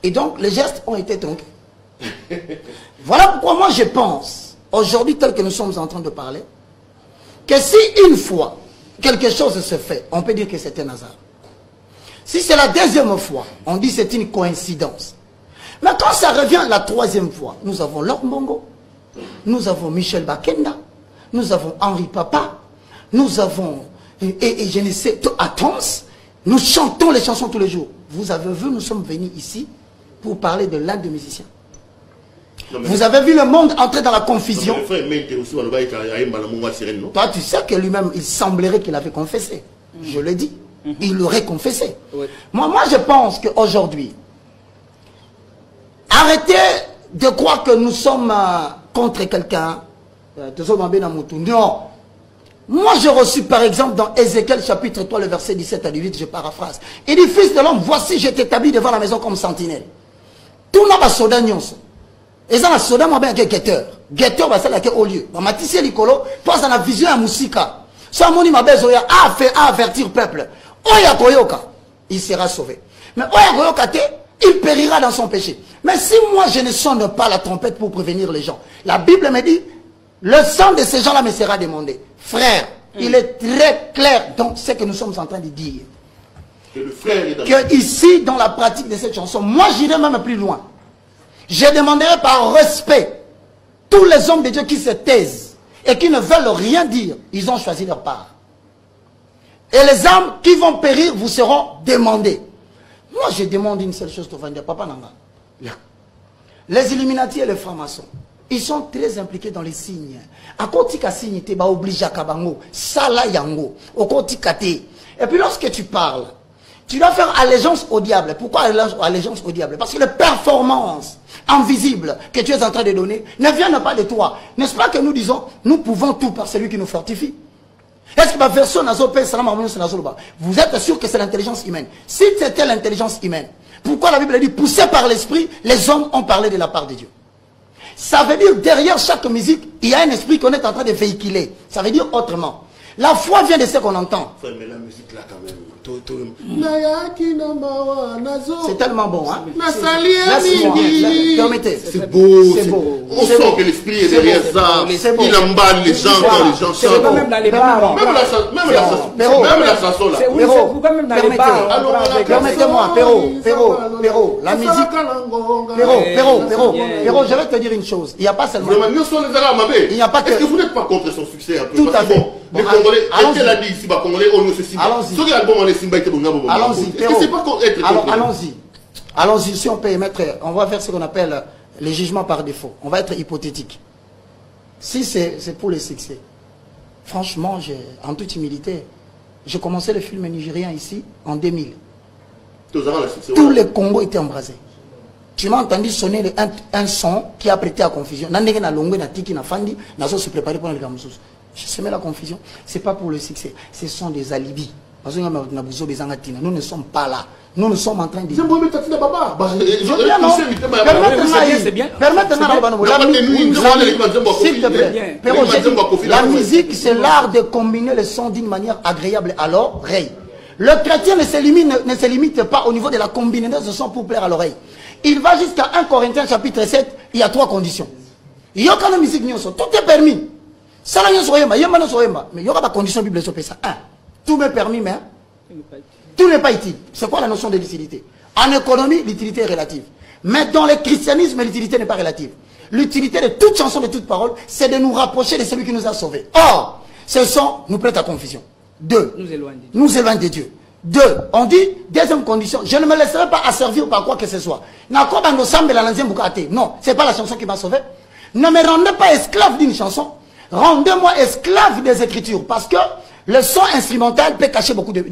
Speaker 11: et donc les gestes ont été tronqués, voilà pourquoi moi je pense, aujourd'hui tel que nous sommes en train de parler, que si une fois quelque chose se fait, on peut dire que c'est un hasard. Si c'est la deuxième fois, on dit c'est une coïncidence. Mais quand ça revient la troisième fois, nous avons Laure Mbongo, nous avons Michel Bakenda, nous avons Henri Papa, nous avons, et je ne sais, Atons, nous chantons les chansons tous les jours. Vous avez vu, nous sommes venus ici pour parler de l'un des musiciens. Vous avez vu le monde entrer dans la confusion. Toi, tu sais que lui-même, il semblerait qu'il avait confessé. Je le dis. Il l'aurait confessé. Oui. Moi, je pense qu'aujourd'hui, arrêtez de croire que nous sommes contre quelqu'un. Non. Moi, j'ai reçu, par exemple, dans Ézéchiel chapitre 3, le verset 17 à 18, je paraphrase. Il dit, fils de l'homme, voici, je t'établis devant la maison comme sentinelle. Tout n'a pas soda nyonso. Et ça, la soda m'a bien que guetteur. Guetteur, c'est là au lieu. Bah, matissé l'icolo, toi, ça a vision à Moussika. Ça, mon m'a besoin à avertir le peuple. Oya Koyoka, il sera sauvé. Mais Oya Koyoka, il périra dans son péché. Mais si moi, je ne sonne pas la trompette pour prévenir les gens, la Bible me dit, le sang de ces gens-là me sera demandé. Frère, il est très clair dans ce que nous sommes en train de dire. Que ici, dans la pratique de cette chanson, moi, j'irai même plus loin. Je demanderai par respect tous les hommes de Dieu qui se taisent et qui ne veulent rien dire. Ils ont choisi leur part. Et les âmes qui vont périr vous seront demandées. Moi, je demande une seule chose, Papa Nanga. Les Illuminati et les francs-maçons, ils sont très impliqués dans les signes. À Kotika signe, tu vas obliger à Kabango, Sala Yango, au Kotikate. Et puis lorsque tu parles, tu dois faire allégeance au diable. Pourquoi allégeance au diable? Parce que les performances invisibles que tu es en train de donner ne viennent pas de toi. N'est-ce pas que nous disons, nous pouvons tout par celui qui nous fortifie? Est-ce que ma version vous êtes sûr que c'est l'intelligence humaine? Si c'était l'intelligence humaine, pourquoi la Bible dit, poussé par l'esprit, les hommes ont parlé de la part de Dieu? Ça veut dire, derrière chaque musique, il y a un esprit qu'on est en train de véhiculer. Ça veut dire autrement. La foi vient de ce qu'on entend.
Speaker 1: Mais la musique là, quand même.
Speaker 11: C'est tellement bon, hein? Permettez.
Speaker 1: C'est beau. On sent que l'esprit est derrière ça. Il emballe les gens quand les gens chantent.
Speaker 10: Même dans les bars.
Speaker 1: Même la chanson là.
Speaker 11: Permettez-moi, Perrault, la musique. Perrault, je vais te dire une chose. Il n'y a pas seulement.
Speaker 1: Il n'y a pas que. Est-ce que vous n'êtes pas contre son succès un peu?
Speaker 11: Tout à fait.
Speaker 1: Les Congolais, elle a dit ici, Congolais, on ne se cite pas.
Speaker 11: Allons-y. Allons-y, si on peut émettre, on va faire ce qu'on appelle les jugements par défaut. On va être hypothétique. Si c'est pour le succès, franchement, en toute humilité, j'ai commencé le film nigérien ici en 2000. Tous les Congos étaient embrasés. Tu m'as entendu sonner un son qui a prêté à confusion. Je semais la confusion. Ce n'est pas pour le succès. Ce sont des alibis. Nous ne sommes pas là. Nous sommes en train de... La musique, c'est l'art de combiner le son d'une manière agréable à l'oreille. Le chrétien ne se limite pas au niveau de la combinaison de son pour plaire à l'oreille. Il va jusqu'à 1 Corinthiens chapitre 7. Il y a 3 conditions. Il y a quand même musique, tout est permis. Mais il y aura pas condition biblique sur ça. 1. Tout m'est permis, mais tout n'est pas utile. C'est quoi la notion de l'utilité? En économie, l'utilité est relative. Mais dans le christianisme, l'utilité n'est pas relative. L'utilité de toute chanson, de toute parole, c'est de nous rapprocher de celui qui nous a sauvés. Or, ce sont, nous prête à confusion. 2,
Speaker 10: nous éloigne
Speaker 11: de Dieu. 2, on dit, deuxième condition, je ne me laisserai pas asservir par quoi que ce soit. Non, c'est pas la chanson qui m'a sauvé. Ne me rendez pas esclave d'une chanson. Rendez-moi esclave des Écritures. Parce que le son instrumental peut cacher beaucoup de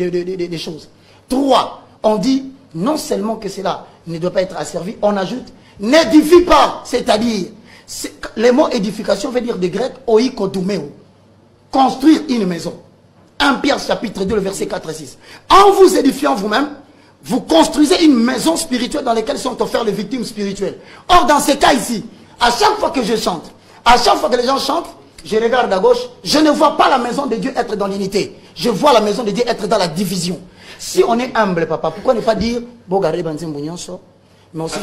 Speaker 11: choses. 3, on dit, non seulement que cela ne doit pas être asservi, on ajoute, n'édifie pas. C'est-à-dire, le mot édification veut dire de grec, oikodoumeo. Construire une maison. 1 Pierre chapitre 2, le verset 4 et 6. En vous édifiant vous-même, vous construisez une maison spirituelle dans laquelle sont offertes les victimes spirituelles. Or, dans ce cas ici, à chaque fois que je chante, à chaque fois que les gens chantent, je regarde à gauche, je ne vois pas la maison de Dieu être dans l'unité. Je vois la maison de Dieu être dans la division. Si on est humble, papa, pourquoi ne pas dire, mais aussi,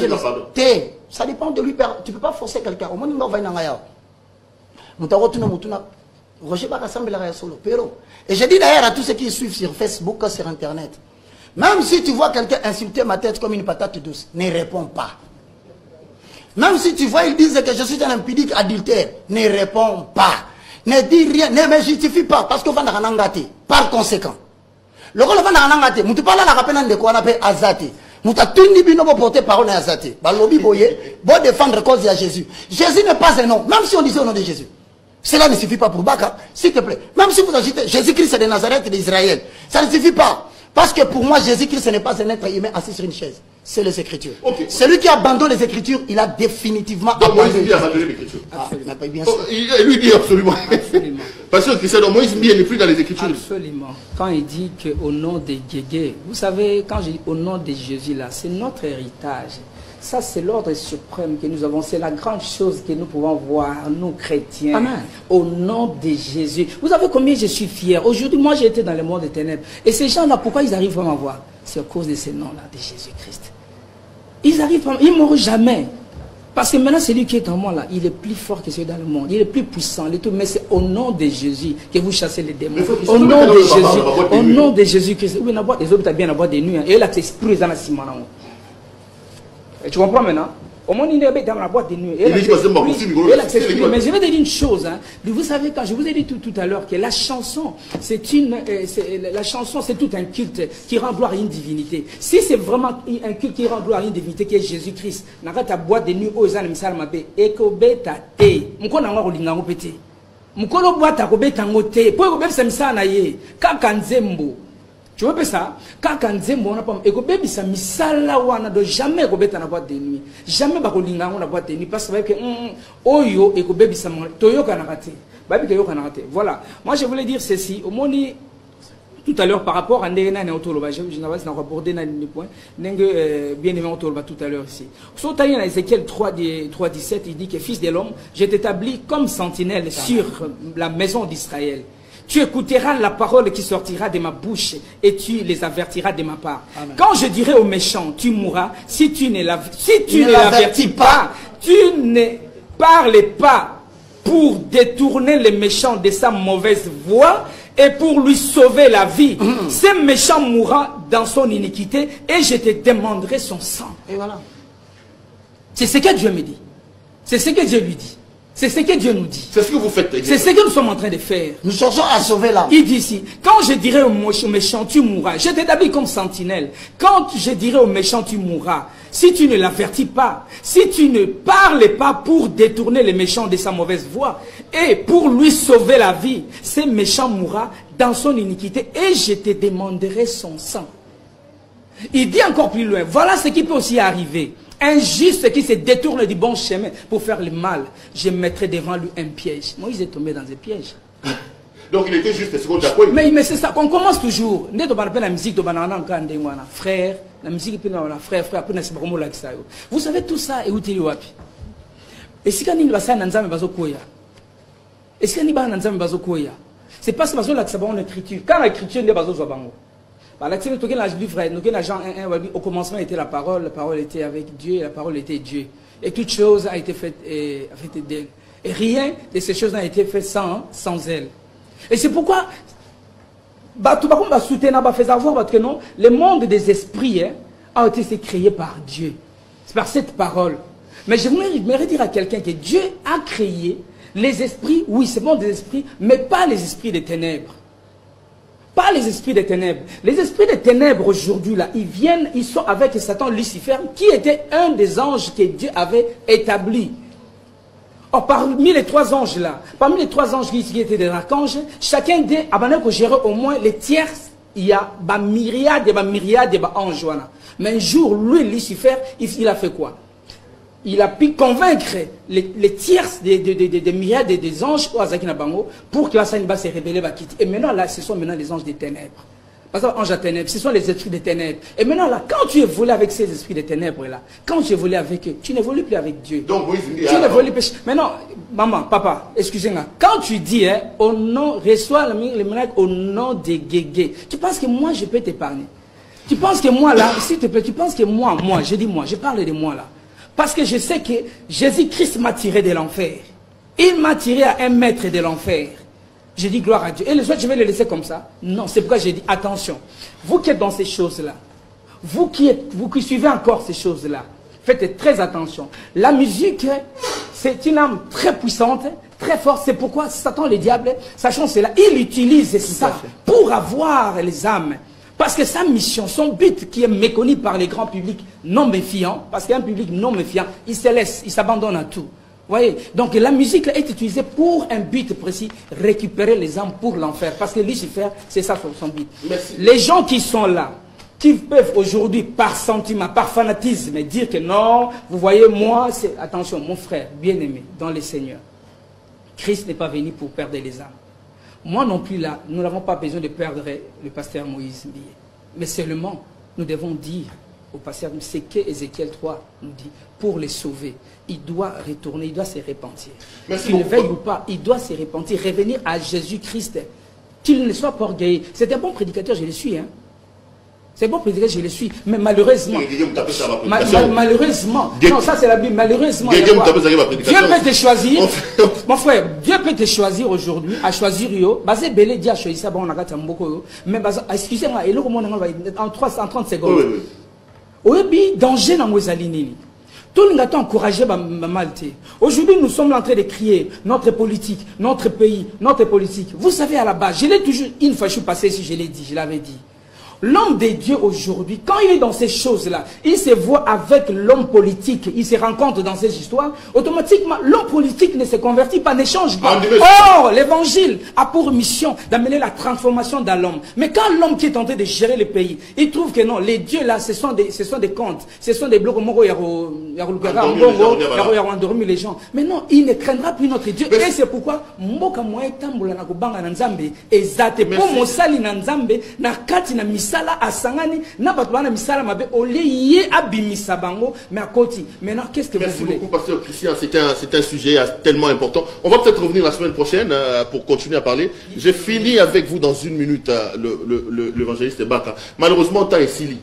Speaker 11: ça dépend de lui. Tu ne peux pas forcer quelqu'un. Au moins, et je dis d'ailleurs à tous ceux qui suivent sur Facebook, sur Internet, même si tu vois quelqu'un insulter ma tête comme une patate douce, ne réponds pas. Même si tu vois, ils disent que je suis un impudique adultère, ne réponds pas. Ne dis rien, ne me justifie pas, parce que va n'a gâté. Par conséquent, le rôle va n'a gâté. Nous te parlons la rappel de quoi on appelle azate. Nous t'as tout dit pour porter parole à azate. Balobi boye, bon défendre cause à Jésus. Jésus n'est pas un nom, même si on disait au nom de Jésus. Cela ne suffit pas pour Baka, s'il te plaît. Même si vous ajoutez Jésus-Christ de Nazareth d'Israël, ça ne suffit pas. Parce que pour moi, Jésus-Christ, ce n'est pas un être humain assis sur une chaise. C'est les Écritures. Okay. Celui qui abandonne les Écritures, il a définitivement abandonné.
Speaker 2: Moïse a abandonné les Écritures. Lui dit absolument. Parce que Christ, Moïse n'est plus dans les Écritures.
Speaker 10: Absolument. Quand il dit qu'au nom des Guégués, vous savez, quand je dis au nom de Jésus là, c'est notre héritage. Ça, c'est l'ordre suprême que nous avons. C'est la grande chose que nous pouvons voir, nous chrétiens. Amen. Au nom de Jésus. Vous savez combien je suis fier. Aujourd'hui, moi, j'ai été dans le monde des ténèbres. Et ces gens-là, pourquoi ils arrivent vraiment à voir? C'est à cause de ces noms-là, de Jésus-Christ. Ils arrivent vraiment, ils ne mourront jamais. Parce que maintenant, celui qui est en moi, là, il est plus fort que celui dans le monde. Il est plus puissant. Mais c'est au nom de Jésus que vous chassez les démons. Au nom de Jésus. Au nom de Jésus-Christ. Oui, les autres, bien à boire des nuits. Et là, c'est présent à Simon. Tu comprends maintenant? Au moins, il est dans la boîte de nuit. Mais je vais te dire une chose. Hein. Vous savez, quand je vous ai dit tout à l'heure que la chanson, c'est tout un culte qui rend gloire à une divinité. Si c'est vraiment un culte qui rend gloire à une divinité qui est Jésus-Christ, n'a pas ta boîte de nuit, Ozan, Misal, Mabé, Ekobeta, Te, Mukona, Rolinga, Pété. Mukolo boîte à Kobeta, Moté, pour que ça me s'anaye, Kakanzembo. Tu vois ça? Quand Nzembo on a pas ekobebi sa misala wana do jamais kobeta na boîte de nuit. Jamais ba kolinga na boîte de nuit parce que oyo ekobebi sa toyoka na raté. Babi toyoka na raté. Voilà. Moi je voulais dire ceci au moni tout à l'heure par rapport à Ndena et Otoloba, je n'avais pas abordé dans les points. N'engue bien aimé Otoloba tout à l'heure ici. Sur Taïna Ézéchiel 3:17, il dit que fils de l'homme, je t'établis comme sentinelle sur la maison d'Israël. Tu écouteras la parole qui sortira de ma bouche et tu les avertiras de ma part. Amen. Quand je dirai aux méchants, tu mourras, si tu ne l'avertis pas, tu ne parles pas pour détourner les méchants de sa mauvaise voie et pour lui sauver la vie. Ce méchant mourra dans son iniquité et je te demanderai son sang. Et voilà. C'est ce que Dieu me dit. C'est ce que Dieu lui dit. C'est ce que Dieu nous dit.
Speaker 2: C'est ce que vous faites.
Speaker 10: C'est ce que nous sommes en train de faire.
Speaker 11: Nous cherchons à sauver l'âme.
Speaker 10: Il dit ici, quand je dirai au méchant, tu mourras. Je t'établis comme sentinelle. Quand je dirai au méchant, tu mourras. Si tu ne l'avertis pas, si tu ne parles pas pour détourner les méchants de sa mauvaise voie et pour lui sauver la vie, ce méchant mourra dans son iniquité et je te demanderai son sang. Il dit encore plus loin, voilà ce qui peut aussi arriver. Un juste qui se détourne du bon chemin pour faire le mal, je mettrai devant lui un piège. Moïse est tombé dans un piège.
Speaker 2: Donc il était juste ce qu'on a
Speaker 10: mais c'est ça, on commence toujours. La musique, frère, la musique, frère, vous savez tout ça, et où tu es wapi? Et si quand il va s'en ensemble, et si quand il va ensemble, c'est parce que l'écriture. Quand l'écriture n'est pas au commencement était la parole était avec Dieu, et la parole était Dieu. Et toute chose a été faite d'elle. Et rien de ces choses n'a été fait sans elle. Et c'est pourquoi, le monde des esprits a été créé par Dieu. C'est par cette parole. Mais je voudrais dire à quelqu'un que Dieu a créé les esprits, oui, c'est bon des esprits, mais pas les esprits des ténèbres. Pas les esprits des ténèbres. Les esprits des ténèbres aujourd'hui, là, ils sont avec Satan, Lucifer, qui était un des anges que Dieu avait établi. Or, parmi les 3 anges là, parmi les 3 anges qui étaient des archanges, chacun d'eux a géré au moins les tiers. Il y a des myriades d'anges. Mais un jour, lui, Lucifer, il a fait quoi? Il a pu convaincre les tiers des myriades des anges pour que Hassan se révèle. Et maintenant, là, ce sont maintenant les anges des ténèbres. Parce que anges à ténèbres, ce sont les esprits des ténèbres. Et maintenant, là, quand tu évolues avec ces esprits des ténèbres, là, quand tu évolues avec eux, tu n'évolues plus avec Dieu.
Speaker 1: Donc, oui,
Speaker 10: tu n'évolues plus. Maintenant, maman, papa, excusez-moi, quand tu dis, hein, au nom, reçois le miracle au nom des guégués, tu penses que moi, je peux t'épargner? Tu penses que moi, là, s'il te plaît, tu penses que moi, je dis moi, je parle de moi, là. Parce que je sais que Jésus-Christ m'a tiré de l'enfer. Il m'a tiré à 1 mètre de l'enfer. J'ai dit gloire à Dieu. Et les autres, je vais les laisser comme ça? Non, c'est pourquoi j'ai dit attention. Vous qui êtes dans ces choses-là, vous qui suivez encore ces choses-là, faites très attention. La musique, c'est une âme très puissante, très forte. C'est pourquoi Satan, le diable, sachant cela, il utilise ça pour avoir les âmes. Parce que sa mission, son but qui est méconnu par les grands publics non méfiants, parce qu'un public non méfiant, il se laisse, il s'abandonne à tout. Voyez, donc la musique là, est utilisée pour un but précis, récupérer les âmes pour l'enfer. Parce que Lucifer, c'est ça son but. Merci. Les gens qui sont là, qui peuvent aujourd'hui, par sentiment, par fanatisme, dire que non, vous voyez, moi, c'est... Attention, mon frère, bien-aimé, dans le Seigneur, Christ n'est pas venu pour perdre les âmes. Moi non plus là, nous n'avons pas besoin de perdre le pasteur Moïse Mbiye. Mais seulement, nous devons dire au pasteur, c'est que Ézéchiel 3 nous dit, pour les sauver, il doit retourner, il doit se repentir. Qu'il ne veuille ou pas, il doit se repentir, revenir à Jésus-Christ. Qu'il ne soit pas orgueilleux. C'est un bon prédicateur, je le suis. Hein. C'est bon prédicateur, je le suis. Mais malheureusement, malheureusement, non, ça c'est la Bible, malheureusement, Dieu peut te choisir, mon frère, Dieu peut te choisir aujourd'hui, à choisir yo, basé belé dit à choisir ça, bon, on a gâté un beaucoup, mais excusez-moi, et là, en 30 secondes. Oui, danger dans nos alignés. Tout le monde a encouragé Malte. Aujourd'hui, nous sommes en train de crier notre politique, notre pays, notre politique. Vous savez, à la base, je l'ai toujours, une fois je suis passé ici, je l'ai dit, je l'avais dit. L'homme de Dieu aujourd'hui, quand il est dans ces choses-là, il se voit avec l'homme politique, il se rencontre dans ces histoires, automatiquement, l'homme politique ne se convertit pas, ne change pas. Or, l'évangile a pour mission d'amener la transformation dans l'homme. Mais quand l'homme qui est en train de gérer le pays, il trouve que non, les dieux là, ce sont des contes, ce sont des blocs, endormi les gens. Mais non, il ne craindra plus notre Dieu. Et c'est pourquoi, mboka moye tambula na kubanga na nzambe, ezate po mosali na nzambe, na kati na misala asangani, na batwana misala mabe, oliye abimisa bango, mais à côté. Maintenant, qu'est-ce que vous voulez?
Speaker 1: Merci beaucoup, pasteur Christian. C'est un sujet tellement important. On va peut-être revenir la semaine prochaine pour continuer à parler. J'ai fini avec vous dans 1 minute, l'évangéliste Baka. Malheureusement, temps est sili.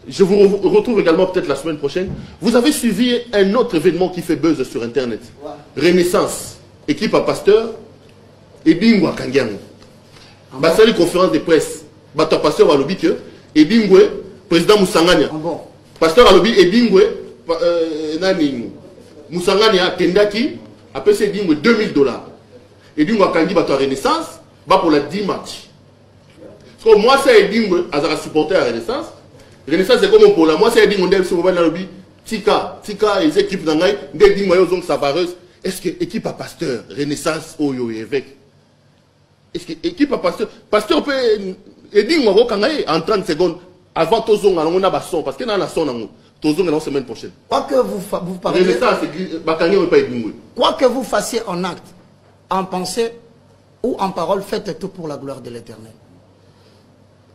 Speaker 1: Je vous retrouve également peut-être la semaine prochaine. Vous avez suivi un autre événement qui fait buzz sur Internet. Renaissance, équipe à pasteur, et Bingwa Kangiango. C'est une conférence de presse. Bato pasteur Walobi que, et Bingwe, président Moussangania. Pasteur Walobi et Bingwe, Moussangania, Kendaki, après c'est Bingwe $2000. Et Bingwa Kangi Bato Renaissance, va pour la 10 matchs. Parce que moi, c'est Bingwe, à supporter à Renaissance. Renaissance c'est comme pour la moi c'est dit on début sur mobile lobby tika les équipes d'angai des dit moyo zone savareuse est-ce que équipe à pasteur Renaissance oyo évêque est-ce que équipe à pasteur peut aider moi kangai en 30 secondes avant tozong on a ba son parce que dans la son nango tozong la semaine prochaine
Speaker 11: quoi que vous parlez
Speaker 1: Renaissance bakangi on pas aider
Speaker 11: quoi que vous fassiez en acte en pensée ou en parole faites tout pour la gloire de l'Éternel.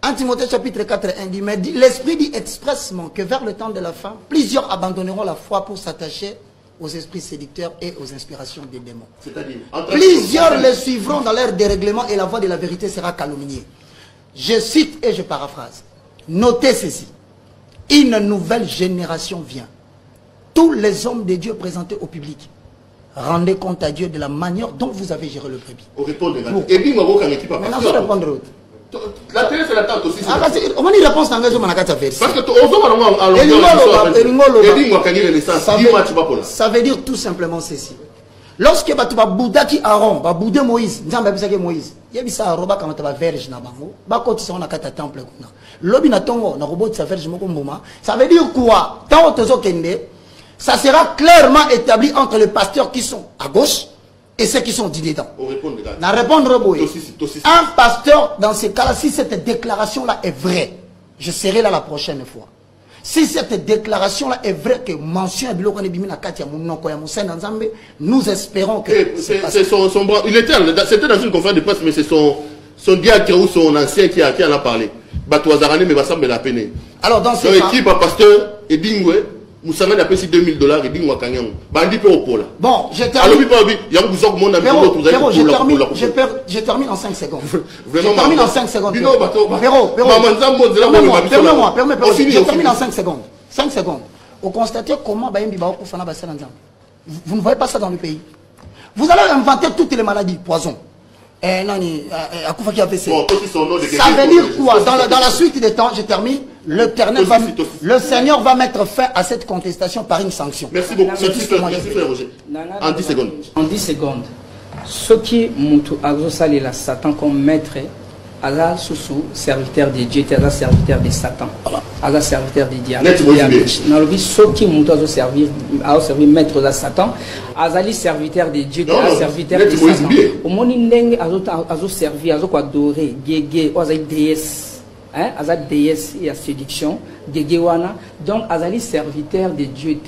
Speaker 11: 1 Timothée chapitre 4:1 dit, mais l'Esprit dit expressement que vers le temps de la fin, plusieurs abandonneront la foi pour s'attacher aux esprits séducteurs et aux inspirations des démons. Plusieurs les suivront dans leur dérèglement et la voix de la vérité sera calomniée. Je cite et je paraphrase. Notez ceci. Une nouvelle génération vient. Tous les hommes de Dieu présentés au public, rendez compte à Dieu de la manière dont vous avez géré le brebis.
Speaker 1: Maintenant,
Speaker 11: je vais répondre l'autre.
Speaker 2: La télé, c'est la tante aussi.
Speaker 11: On va dire la réponse dans le Manakata version.
Speaker 2: Parce que
Speaker 11: ça veut dire tout simplement ceci. Lorsque tu vas Bouddha qui Aaron, va Bouddha Moïse, Moïse, il y a ça roba quand tu vas verge na bango, ba ko tu na kata temple kuna. Lobi na tongo na robot ça verge moko mboma. Ça veut dire quoi? Tant tozo kende, ça sera clairement établi entre les pasteurs qui sont à gauche et ceux qui sont dedans. Na répondre boy. Un pasteur dans ce cas-là, si cette déclaration-là est vraie, je serai là la prochaine fois. Si cette déclaration-là est vraie, que mention nous espérons que...
Speaker 2: C'est son bras. C'était dans une conférence de presse, mais c'est son diacre ou son ancien qui en a parlé.
Speaker 11: Alors dans ce
Speaker 2: cas... équipe à pasteur et Dingwe, vous savez, il a payé $2000 et Dingwe Kanyang.
Speaker 11: Bon, je termine en 5 secondes. Je termine en 5 secondes. Permets-moi. Je termine en 5 secondes. 5 secondes. Vous constatez comment vous ne voyez pas ça dans le pays. Vous allez inventer toutes les maladies, poison. Ça veut dire quoi? Dans la suite des temps, je termine. Le Seigneur va mettre fin à cette contestation par une sanction.
Speaker 2: Merci beaucoup. Merci Roger. En 10 secondes.
Speaker 10: En 10 secondes. Ce qui est la Satan comme maître, Allah sous serviteur de Dieu, Allah serviteur de Satan, Allah serviteur de diable. Ce qui est servir maître de Satan, Allah serviteur de Dieu, Allah serviteur de Satan. Au moment où servir, adorer, gégé, déesse. Aza déesse et à séduction, Gegewana, donc Azali serviteur de Dieu.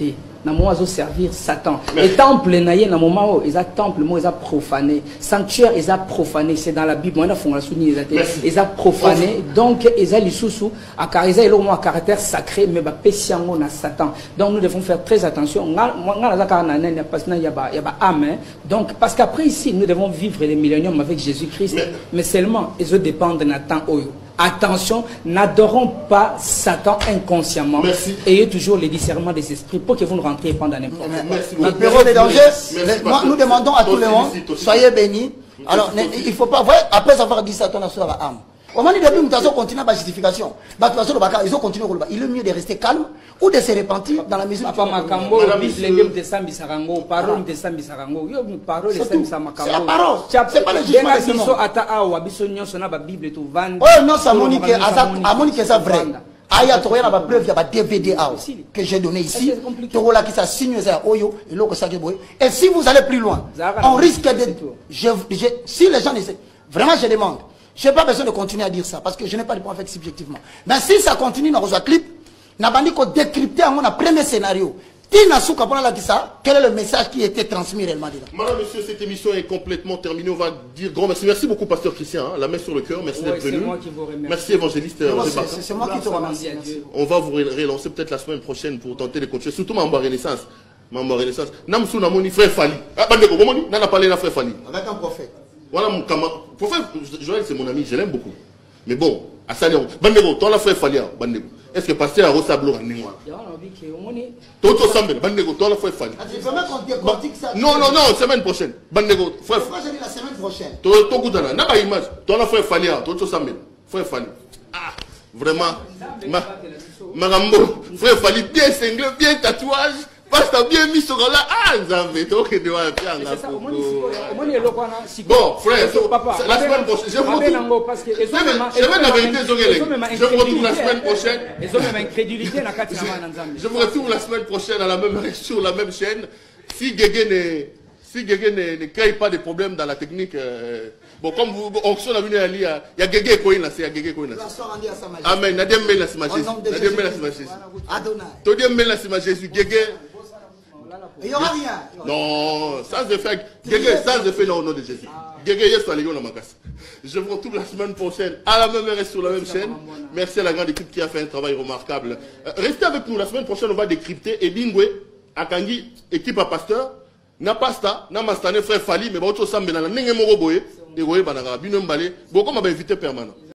Speaker 10: Na moment azo servir Satan. Et temple naïe na moment où ils a temple moi ils a profané, sanctuaire ils a profané, c'est dans la Bible moi na fonga souni ils a profané, donc ils a lisusu à caractère il a un caractère sacré mais ba pesiango na Satan. Donc nous devons faire très attention. Donc parce qu'après ici nous devons vivre les milléniums avec Jésus-Christ, mais seulement ils dépendent de temps oyo. Attention, n'adorons pas Satan inconsciemment.
Speaker 2: Merci.
Speaker 10: Ayez toujours le discernement des esprits pour que vous ne rentriez pas dans n'importe quoi.
Speaker 11: Le bureau des dangers, nous demandons à tout le monde, soyez bénis. Alors, il ne faut pas, après avoir dit Satan à la âme. Au moment où nous continuons la justification, ils ont continué. Il est mieux de rester calme ou de se repentir dans la mesure où
Speaker 10: c'est la
Speaker 11: parole. C'est pas le jugement de ce monde. Oh non, ça monique ça vrai. Aya toya na ba preuve ya ba DVD que j'ai donné ici. Tokola qui ça signe ça oyo et loko ça boy. Et si vous allez plus loin, on risque de si les gens essaient, vraiment je demande. Je n'ai pas besoin de continuer à dire ça parce que je n'ai pas de point fait subjectivement. Mais si ça continue dans le clip, n'a pas dit qu'on décrypter à mon premier scénario. Quel est le message qui était transmis réellement dedans?
Speaker 2: Madame, monsieur, cette émission est complètement terminée. On va dire grand merci. Merci beaucoup, pasteur Christian. La main sur le cœur. Merci d'être venu. Merci, évangéliste.
Speaker 11: C'est moi qui te remercie.
Speaker 2: On va vous relancer peut-être la semaine prochaine pour tenter de continuer. Surtout Mamba Renaissance. Mamba Renaissance. Namsou Namoni, frère Fali. Ah, Bandeko, Bomoni, n'a pas parlé de frère Fali.
Speaker 11: Avec un prophète.
Speaker 2: Voilà mon camarade. Prophète, Joël, c'est mon ami. Je l'aime beaucoup. Mais bon, à Salion. Bandeko, toi, la frère Fali. Bandeko. Est-ce que pasteur a reçu Blora Ningwa? Toto Sambel, Bandego, toi la fois Fali. Non, semaine prochaine. Bandego, frère.
Speaker 11: Pourquoi j'ai dit la semaine prochaine?
Speaker 2: Toto Goudana, n'a pas image. Toi la fois Fali, Toto Sambel, frère Fali. Ah, vraiment. Marambo, frère Fali, bien cinglé, bien tatouage. Parce que bien mis sur là, ah, Zambé, toi qui dois faire un bon, frère, la semaine prochaine, je vous la vérité, je vous retrouve la semaine prochaine. Je vous retrouve la semaine prochaine sur la même chaîne. Si Guégué ne crée pas de problèmes dans la technique, bon, comme vous, on a venu à lire, il y a Guégué Koïna, c'est à Guégué Koïna. Amen. Nadem Mela Sima Jésus. Nadem Mela Sima Jésus. Todiem Mela Sima Jésus. Guégué.
Speaker 11: Il n'y aura rien.
Speaker 2: Non, sans effet. Guégué, sans effet au nom de Jésus. Guégué, yes, à l'église, je vous retrouve la semaine prochaine à la même heure et sur la même chaîne. Merci à la grande équipe qui a fait un travail remarquable. Restez avec nous. La semaine prochaine, on va décrypter Edingwe, Akangi, équipe à pasteur. Na pasta, na mastane frère Fali, mais autre sambe na nenge moro boye, et boye banara, binom balé, beaucoup m'a invité permanent.